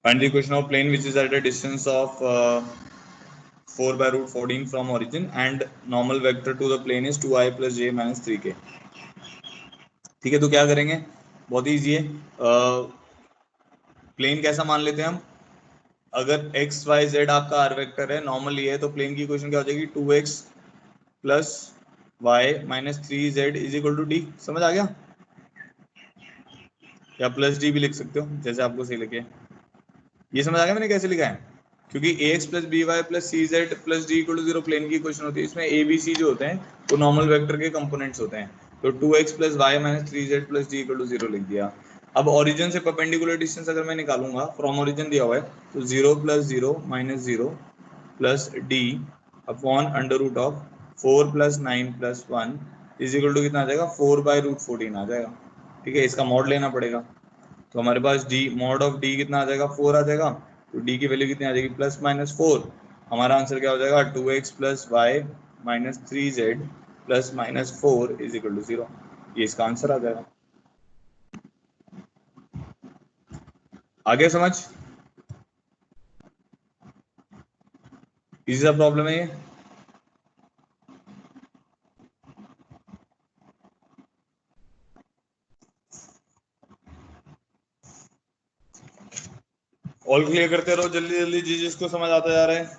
Find the equation of plane which is at a distance of 4/√14 from origin and normal vector to the plane is 2i plus j minus 3k. ठीक है, तो क्या करेंगे, बहुत ही easy है। Plane कैसा मान लेते हैं हम, अगर x y z आपका r वेक्टर है, नॉर्मल ये है, तो प्लेन की इक्वेशन क्या हो जाएगी, 2x plus Y minus 3z is equal to D. समझ आ गया, या प्लस डी भी लिख सकते हो जैसे आपको सही लगे। ये समझ आ गया मैंने कैसे लिखा है, क्योंकि ax plus B Y plus C Z plus D equal to zero plane की इक्वेशन होती है। इसमें ए बी सी जो होते हैं वो नॉर्मल वेक्टर के कंपोनेंट्स होते हैं। तो 2x plus Y minus 3z plus D equal to zero लिख दिया। अब ओरिजिन से परपेंडिकुलर डिस्टेंस अगर मैं निकालूंगा, फ्रॉम ओरिजिन दिया हुआ है, तो 0 plus 0 minus 0 plus D upon under root of 4 plus 9 plus 1 is equal to कितना आ जाएगा, 4/√14 आ जाएगा। ठीक है, इसका मॉड लेना पड़ेगा, तो हमारे पास डी मॉड ऑफ डी कितना आ जाएगा, 4 आ जाएगा। तो डी की वैल्यू कितनी आ जाएगी, प्लस माइनस 4। हमारा आंसर क्या हो जाएगा, 2x plus Y minus 3z plus minus 4 is equal to 0। ये इसका आंसर आ जाएगा। आगे समझ, इजी सा प्रॉब्लम है ये। ऑल क्लियर करते रहो जल्दी जल्दी, जिसको समझ आता जा रहा है।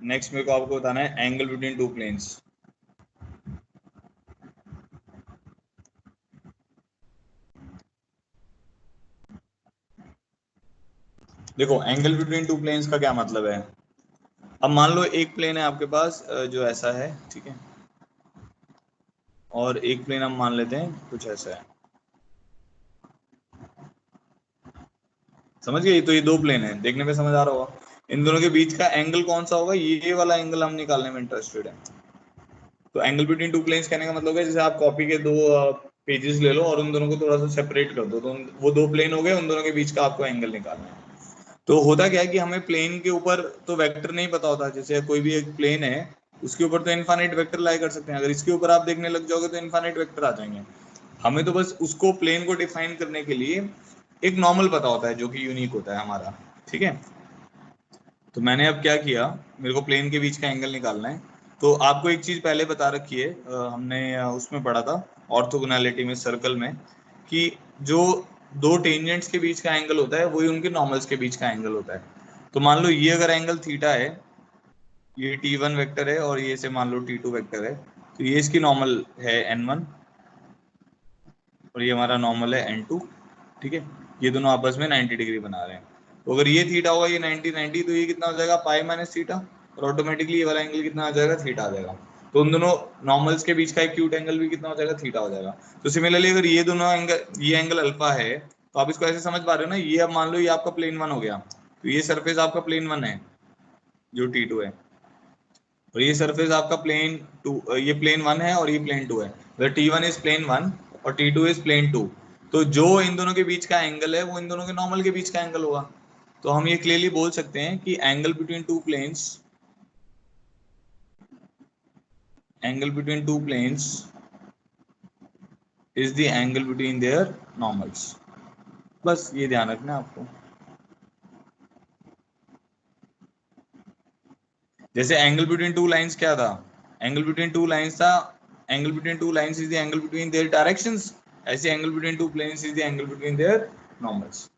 नेक्स्ट मेरे को आपको बताना है एंगल बिटवीन टू प्लेन्स। देखो एंगल बिटवीन टू प्लेन्स का क्या मतलब है। अब मान लो एक प्लेन है आपके पास जो ऐसा है, ठीक है, और एक प्लेन हम मान लेते हैं कुछ ऐसा है। समझ गए, तो ये दो प्लेन है, देखने में समझ आ रहा होगा। इन दोनों के बीच का एंगल कौन सा होगा, ये वाला एंगल हम निकालने में इंटरेस्टेड है। तो एंगल बिटवीन टू प्लेन्स कहने का मतलब है जैसे आप कॉपी के दो पेजेस ले लो और उन दोनों को थोड़ा सा सेपरेट कर दो, तो वो दो प्लेन हो गए, उन दोनों के बीच का आपको एंगल निकालना है। तो होता क्या है कि हमें प्लेन के ऊपर तो वेक्टर नहीं पता होता। जैसे कोई भी एक प्लेन है, उसके ऊपर तो इनफाइनाइट वेक्टर लाई कर सकते हैं, अगर इसके ऊपर आप देखने लग जाओगे तो इनफाइनाइट वेक्टर आ जाएंगे। हमें तो बस उसको प्लेन को डिफाइन करने के लिए एक नॉर्मल पता होता है जो कि यूनिक होता है हमारा। ठीक है, तो मैंने अब क्या किया, मेरे को प्लेन के बीच का एंगल निकालना है। तो आपको एक चीज पहले बता रखी है, हमने उसमें पढ़ा था ऑर्थोगोनैलिटी में, सर्कल में, कि जो दो टेंजेंट्स के बीच का एंगल होता है वही उनके नॉर्मल्स के बीच का एंगल होता है। तो मान लो ये अगर एंगल थीटा है ये T1 वेक्टर है और ये से मान लो T2 वेक्टर है, तो ये इसकी नॉर्मल है N1 और ये हमारा नॉर्मल है N2, ठीक है। ये दोनों आपस में 90 डिग्री बना रहे हैं, तो अगर ये थीटा होगा ये 90 तो ये कितना हो जाएगा पाई माइनस थीटा, और ऑटोमेटिकली ये वाला एंगल कितना आ जाएगा थीटा आ जाएगा। तो उन दोनों नॉर्मल्स के बीच का एक्यूट एंगल भी कितना हो जाएगा थीटा हो जाएगा। तो सिमिलरली अगर ये दोनों एंगल, ये एंगल अल्फा है, तो आप इसको ऐसे समझ पा रहे हो ना, ये अब मान लो ये आपका प्लेन 1 हो गया, तो ये सरफेस आपका प्लेन 1 है जो T2 है, और ये सरफेस आपका प्लेन 2, ये प्लेन 1 है और ये प्लेन 2 है। अगर T1 इज प्लेन 1 और T2 इज प्लेन 2, तो जो इन दोनों के बीच का एंगल है वो इन दोनों के नॉर्मल के बीच का एंगल होगा। तो हम ये क्लियरली बोल सकते हैं कि angle between two planes, angle between two planes is the angle between their normals. बस ये ध्यान रखना है आपको। जैसे एंगल बिटवीन टू लाइंस क्या था, एंगल बिटवीन टू लाइंस था, angle between two lines is the angle between their directions, ऐसे angle between two planes is the angle between their normals.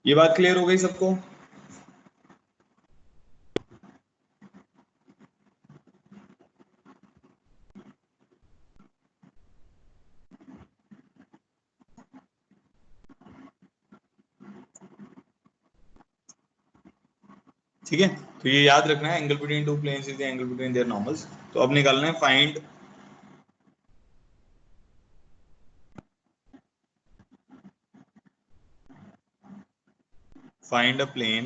ये बात क्लियर हो गई सबको? ठीक है, तो ये याद रखना है, angle between two planes is the angle between their normals. तो अब निकालना है find a plane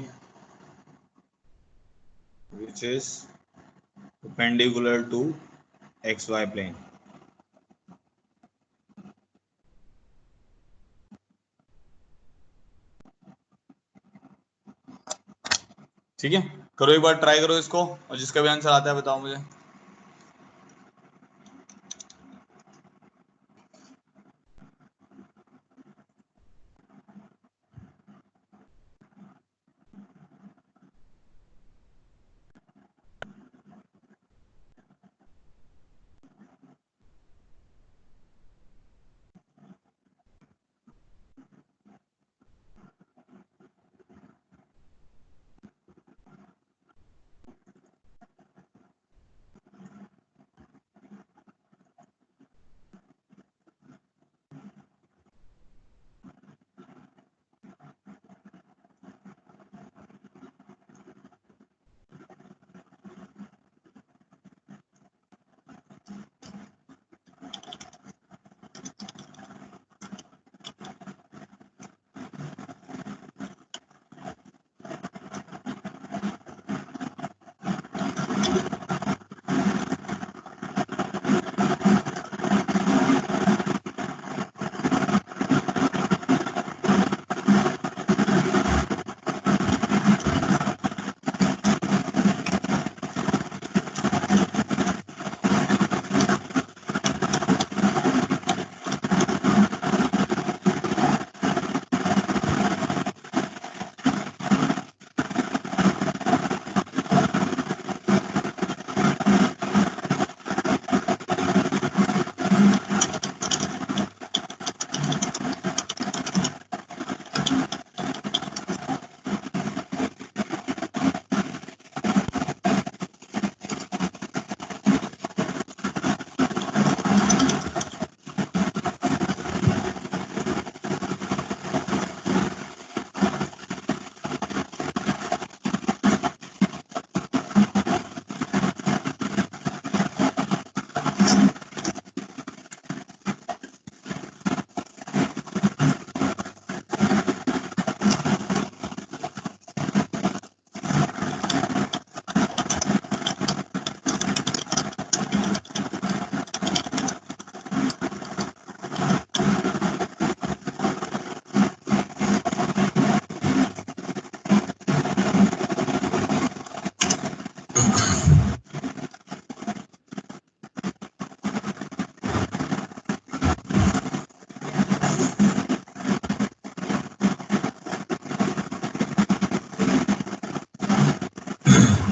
which is perpendicular to xy plane। ठीक है, करो एक बार ट्राई करो इसको, और जिसका भी आंसर आता है बताओ मुझे।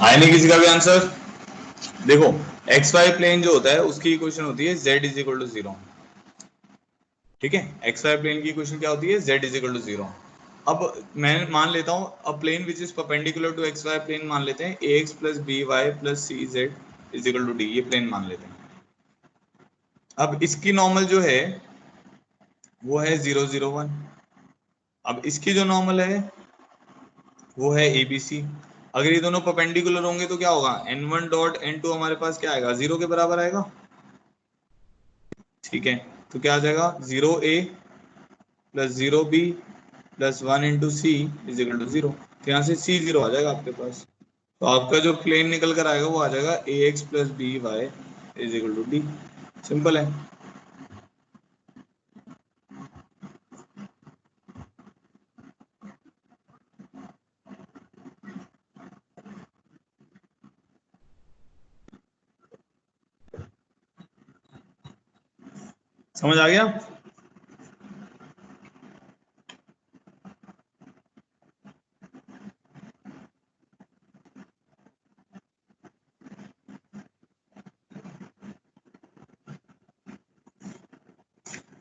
आया नहीं किसी का भी आंसर? देखो एक्स वाई प्लेन जो होता है उसकी इक्वेशन होती है z इज इक्वल टू 0। ठीक है, एक्स वाई प्लेन की इक्वेशन क्या होती है, z इज इक्वल टू 0। अब मैं मान लेता हूँ a plane which is perpendicular to X Y plane मान लेते हैं ax plus B Y plus C Z is equal to D, ये प्लेन मान लेते हैं। अब इसकी नॉर्मल जो है वो है 0 0 1। अब इसकी जो नॉर्मल है वो है ABC। अगर ये दोनों परपेंडिकुलर होंगे तो क्या होगा, n1 डॉट n2 हमारे पास क्या आएगा, 0 के बराबर आएगा। ठीक है, तो क्या आ जाएगा 0a plus 0b plus 1 into C is equal to 0। तो यहाँ से C 0 आ जाएगा आपके पास। तो आपका जो प्लेन निकल कर आएगा वो आ जाएगा ax plus B Y is equal to D. Simple है। समझ आ गया।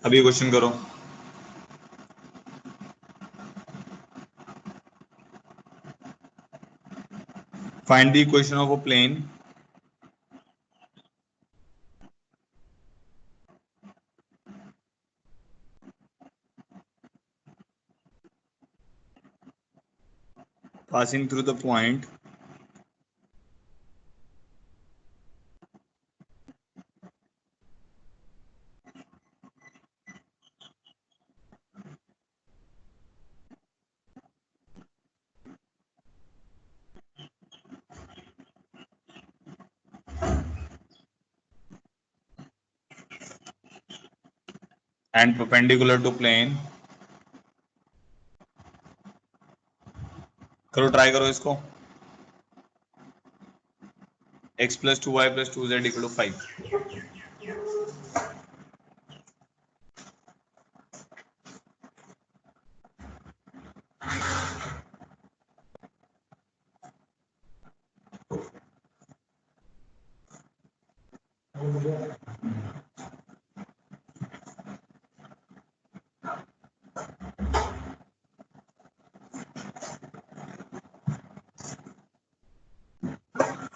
अभी क्वेश्चन करो। Find the equation of a plane passing through the point and perpendicular to plane। करो, ट्राई करो इसको। x plus 2y plus 2z equal to 5।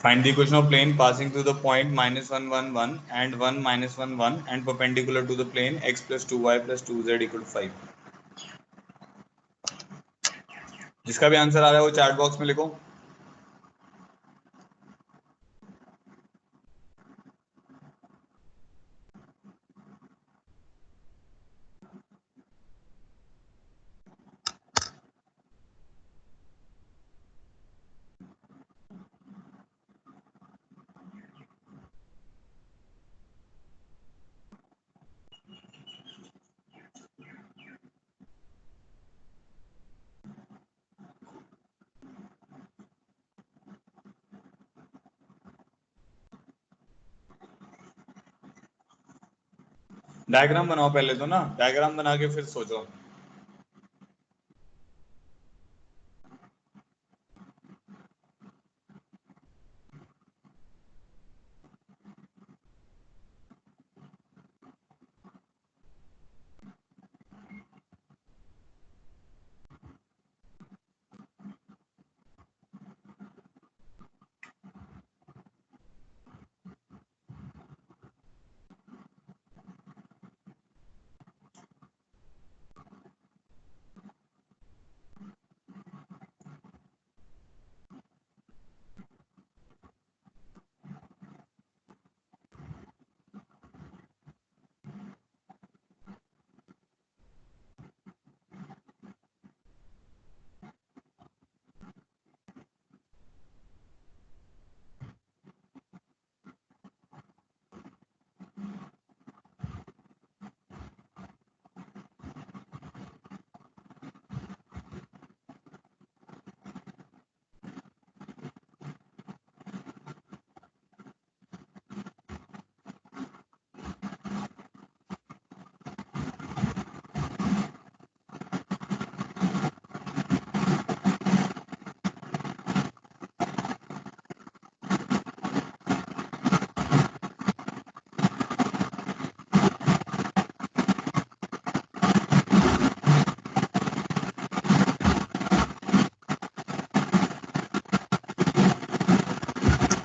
Find the equation of plane passing through the point minus 1 1 1 and 1 minus 1 1 and perpendicular to the plane x plus 2y plus 2z equal to 5। जिसका भी answer आ रहा है वो chat box में लिखो। Diagram बनाओ पहले तो ना, डायग्राम बना के फिर सोचो।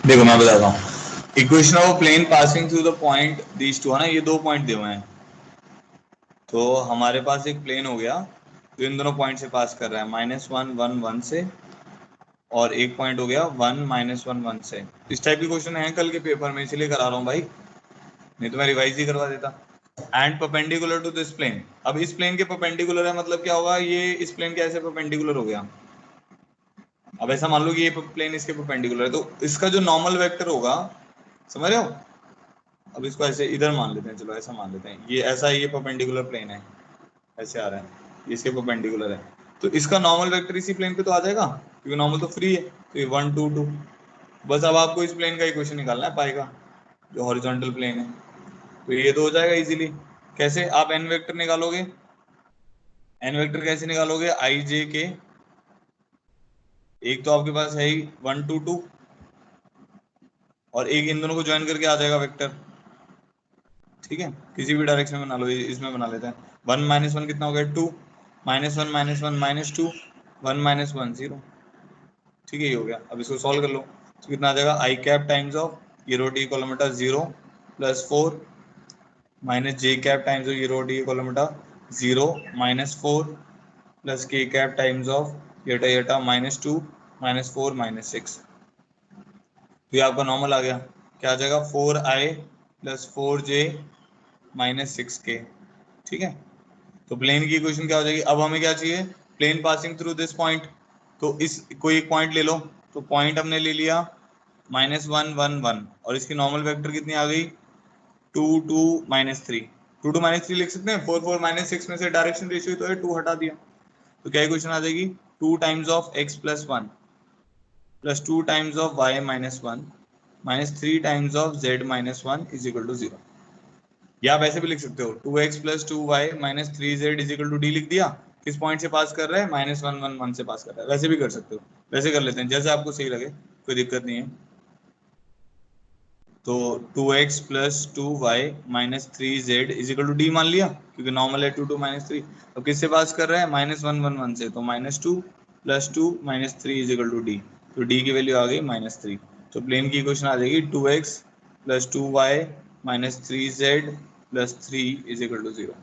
देखो मैं बताता हूँ, equation of plane passing through the point these two है ना, ये दो पॉइंट दिए हुए हैं। तो हमारे पास एक प्लेन हो गया जो इन दोनों पॉइंट से पास कर रहा है, -1 1 1 से, और एक पॉइंट हो गया 1 -1 1 से। इस टाइप की क्वेश्चन है कल के पेपर में, इसलिए करा रहा हूँ भाई, नहीं तो मैं रिवाइज ही करवा देता। And perpendicular to this plane, अब इस प्लेन के परपेंडिकुलर है, मतलब क्या होगा, ये इस प्लेन के ऐसे परपेंडिकुलर हो गया। अब ऐसा मान लो कि ये प्लेन इसके परपेंडिकुलर है, तो इसका जो नॉर्मल वेक्टर होगा, समझ रहे हो, अब इसको ऐसे इधर मान लेते हैं, चलो ऐसा मान लेते हैं, ये ऐसा, ये परपेंडिकुलर प्लेन है, ऐसे आ रहा है, ये इसके परपेंडिकुलर है, तो इसका नॉर्मल वेक्टर इसी प्लेन पे तो आ जाएगा, क्योंकि नॉर्मल तो फ्री है, तो ये 1 2 2। बस अब आपको इस प्लेन का इक्वेशन निकालना है पाई का, जो हॉरिजॉन्टल प्लेन है, तो ये तो हो जाएगा इजीली। कैसे आप एन वेक्टर निकालोगे, एन वेक्टर कैसे निकालोगे, आई जे के, एक तो आपके पास है ही 1 2 2, और एक इन दोनों को ज्वाइन करके आ जाएगा वेक्टर, ठीक है, किसी भी डायरेक्शन में बना लो, इसमें बना लेते हैं। 1 -1 कितना हो गया, 2, -1 -1 -2, 1 -1 0, ठीक है, ये हो गया। अब इसको सॉल्व कर लो, तो कितना आ जाएगा, आई कैप टाइम्स ऑफ ये रो टी कोलोमीटर 0 +4 minus J cap times of ये रो टी कोलोमीटर 0 -4 plus K cap times of येटा येटा -2 -4 -6, तो ये आपका नॉर्मल आ गया, क्या आ जाएगा, 4i + 4j -6k, ठीक है। तो प्लेन की इक्वेशन क्या हो जाएगी, अब हमें क्या चाहिए, plane passing through this point, तो इस कोई एक पॉइंट ले लो, तो पॉइंट हमने ले लिया -1 1 1, और इसकी नॉर्मल वेक्टर कितनी आ गई, 2 2 -3, 2 2 -3 लिख सकते हैं, 4 4 -6 में से डायरेक्शन रेशियो तो है 2 हटा दिया, तो क्या इक्वेशन आ जाएगी, 2 times of x + 1 + 2 times of y - 1 - 3 times of z - 1 = 0। या आप ऐसे भी लिख सकते हो, 2x + 2y - 3z = d लिख दिया, किस पॉइंट से पास कर रहा है, -1 1 1 से पास कर रहा है, वैसे भी कर सकते हो, वैसे कर लेते हैं जैसे आपको सही लगे, कोई दिक्कत नहीं है। तो 2x + 2y - 3z = d मान लिया, क्योंकि नॉर्मल है 2 2 -3, अब किससे पास कर रहा है, -1 1 1 से, तो -2 + 2 - 3 = d, तो d की वैल्यू आ गई -3, तो प्लेन की इक्वेशन आ जाएगी 2x + 2y - 3z + 3 = 0,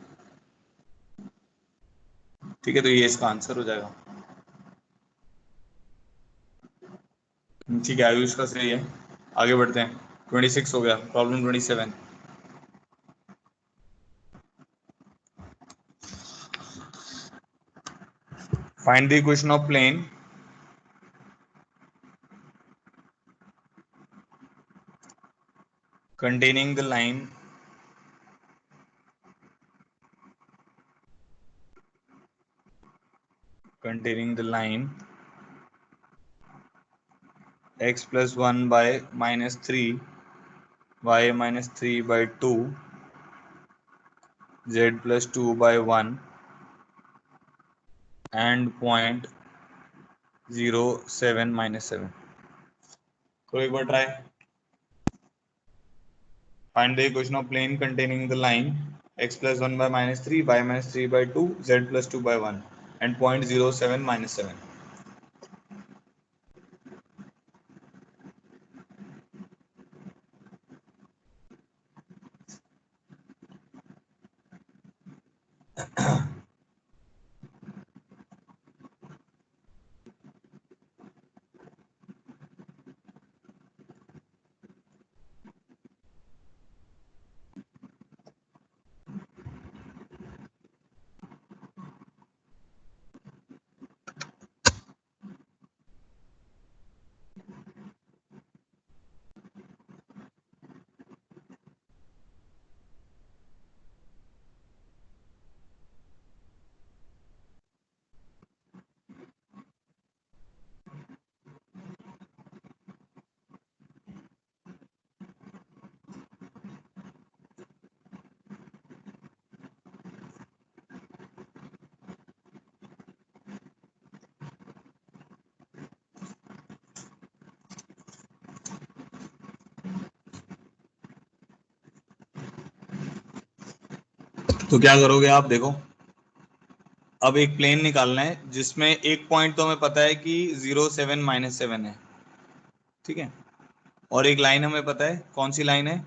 ठीक है, तो ये इसका आंसर हो जाएगा। ठीक है, आयुष का सही है, आगे बढ़ते हैं, 26 हो गया, problem 27। Find the equation of plane containing the line x + 1 by -3 y - 3 by 2 z + 2 by 1 and point 0 7 -7। तो एक बार try, find the equation of plane containing the line x + 1 by -3 y - 3 by 2 z + 2 by 1 and point 0 7 -7। तो क्या करोगे आप, देखो, अब एक प्लेन निकालना है जिसमें एक पॉइंट तो हमें पता है कि 0 7 -7 है, ठीक है, और एक लाइन हमें पता है कौन सी लाइन है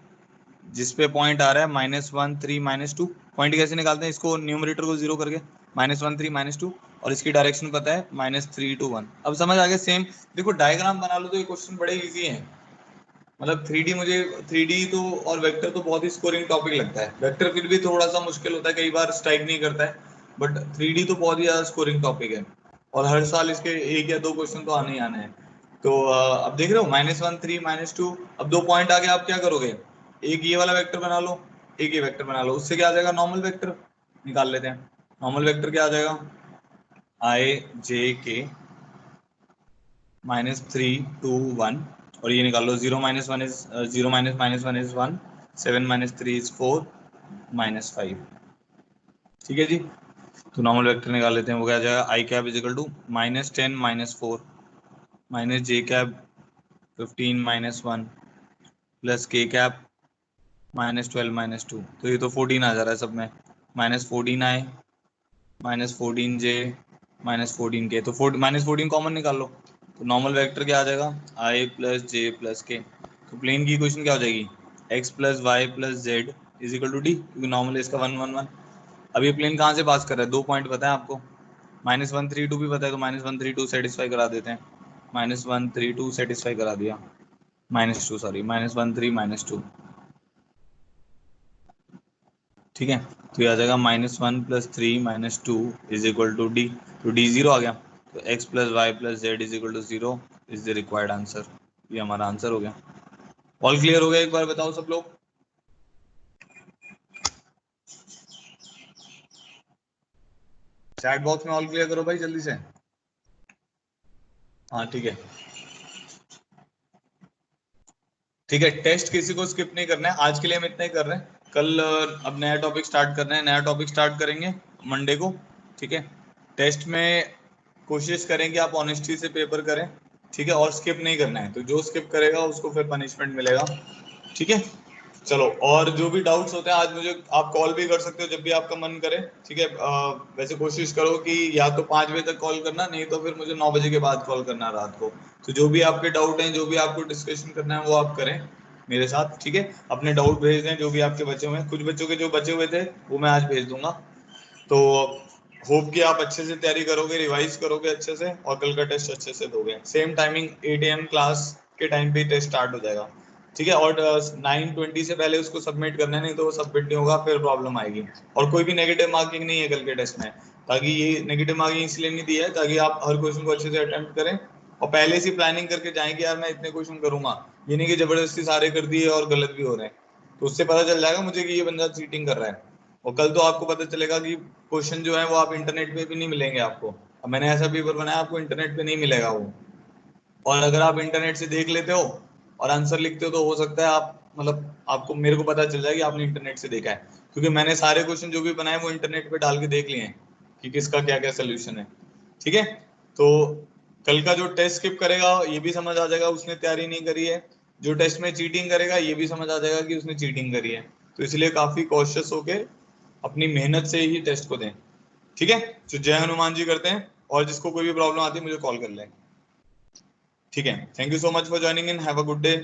जिसपे पॉइंट आ रहा है -1 3 -2। पॉइंट कैसे निकालते हैं इसको, न्यूमरेटर को 0 करके, -1 3 -2, और इसकी डायरेक्शन पता है -3 to 1। अब समझ आ गया। सेम देखो डायग्राम बना लो तो ये क्वेश्चन बड़े इजी है। मतलब 3D मुझे 3D तो और वेक्टर तो बहुत ही स्कोरिंग टॉपिक लगता है। वेक्टर फिर भी थोड़ा सा मुश्किल होता है, कई बार स्ट्राइक नहीं करता है, बट 3D तो बहुत ही ज्यादा स्कोरिंग टॉपिक है और हर साल इसके 1 या 2 क्वेश्चन तो आने ही आने हैं। तो अब देख रहे हो -1 3 -2, अब 2 पॉइंट आ गए, आप क्या करोगे, एक ये वाला वेक्टर बना लो, एक ये वेक्टर बना लो, उससे क्या आ जाएगा, नॉर्मल वेक्टर निकाल लेते हैं। नॉर्मल वेक्टर क्या आ जाएगा, IJK -3 to 1, और ये निकाल लो 0 - 1 is 0 - -1 is 1, 7 - 3 is 4, -5। ठीक है जी, तो नॉर्मल वेक्टर निकाल लेते हैं। वो क्या आ जाएगा, I cap is equal to -10 -4 -J cap 15 -1 plus K cap -12 -2। तो ये तो 14 आ जा रहा है सब में, -14 I -14 J -14 K, तो -14 कॉमन निकाल लो, तो नॉर्मल वेक्टर क्या आ जाएगा, I plus J plus K। तो प्लेन की इक्वेशन क्या हो जाएगी, x plus Y plus Z is equal to D, क्योंकि नॉर्मल इसका 1 1 1। अब ये प्लेन कहाँ से पास कर रहा है, 2 पॉइंट पता है आपको, -1 3 2 भी पता है, तो -1 3 2 सेटिस्फाई करा देते हैं, -1 3 2 सेटिस्फाई करा दिया, -2 सॉरी -1 3 -2। ठीक है, तो ये आ जाएगा -1 + 3 -2 इज इक्वल टू डी, तो डी 0 आ गया, तो x plus Y plus Z is equal to 0 is the required answer. ये हमारा आंसर हो गया। ऑल क्लियर हो गया, एक बार बताओ सब लोग। चैट बॉक्स में ऑल क्लियर करो भाई जल्दी से। हाँ ठीक है, ठीक है, टेस्ट किसी को स्किप नहीं करना है, आज के लिए हम इतना ही कर रहे हैं। कल अब नया टॉपिक स्टार्ट करना है, नया टॉपिक स्टार्ट करेंगे मंडे को। ठीक है, टेस्ट में कोशिश करें कि आप ऑनेस्टी से पेपर करें, ठीक है, और स्किप नहीं करना है, तो जो स्किप करेगा उसको फिर पनिशमेंट मिलेगा। ठीक है, चलो, और जो भी डाउट्स होते हैं आज मुझे आप कॉल भी कर सकते हो जब भी आपका मन करे। ठीक है, वैसे कोशिश करो कि या तो 5 बजे तक कॉल करना, नहीं तो फिर मुझे 9 बजे के बाद कॉल करना रात को। तो जो भी आपके डाउट हैं, जो भी आपको डिस्कशन करना है वो आप करें मेरे साथ। ठीक है, अपने डाउट भेज दें जो भी आपके बचे हुए हैं, कुछ बच्चों के जो बचे हुए थे वो मैं आज भेज दूंगा। तो होप कि आप अच्छे से तैयारी करोगे, रिवाइज करोगे अच्छे से, और कल का टेस्ट अच्छे से दोगे। सेम टाइमिंग 8 AM क्लास के टाइम पे टेस्ट स्टार्ट हो जाएगा। ठीक है, और 9:20 से पहले उसको सबमिट करना है, नहीं तो वो सबमिट नहीं होगा, फिर प्रॉब्लम आएगी। और कोई भी नेगेटिव मार्किंग नहीं है कल के टेस्ट में, ताकि ये नेगेटिव मार्किंग इसलिए नहीं दी है ताकि आप हर क्वेश्चन को अच्छे से अटेम्प्ट करें और पहले से प्लानिंग करके जाएं कि यार मैं इतने क्वेश्चन करूंगा, ये नहीं कि जबरदस्ती सारे कर दिए और गलत भी हो रहे हैं। तो उससे पता चल जाएगा मुझे कि ये बंदा चीटिंग कर रहा है। और कल तो आपको पता चलेगा कि क्वेश्चन जो है वो आप इंटरनेट पे भी नहीं मिलेंगे आपको। अब मैंने ऐसा पेपर बनाया, आपको इंटरनेट पे नहीं मिलेगा वो, और अगर आप इंटरनेट से देख लेते हो और आंसर लिखते हो तो हो सकता है आप मतलब आपको मेरे को पता चल जाए कि आपने इंटरनेट से देखा है, क्योंकि मैंने सारे क्वेश्चन जो भी बनाए वो इंटरनेट पे डाल के देख लिए हैं कि किसका क्या क्या सोल्यूशन है। ठीक है, तो कल का जो टेस्ट स्किप करेगा ये भी समझ आ जाएगा उसने तैयारी नहीं करी है, जो टेस्ट में चीटिंग करेगा ये भी समझ आ जाएगा कि उसने चीटिंग करी है। तो इसलिए काफी कॉशियस होके अपनी मेहनत से ही टेस्ट को दें। ठीक है, तो जय हनुमान जी करते हैं, और जिसको कोई भी प्रॉब्लम आती है मुझे कॉल कर लें। ठीक है, thank you so much for joining in, have a good day.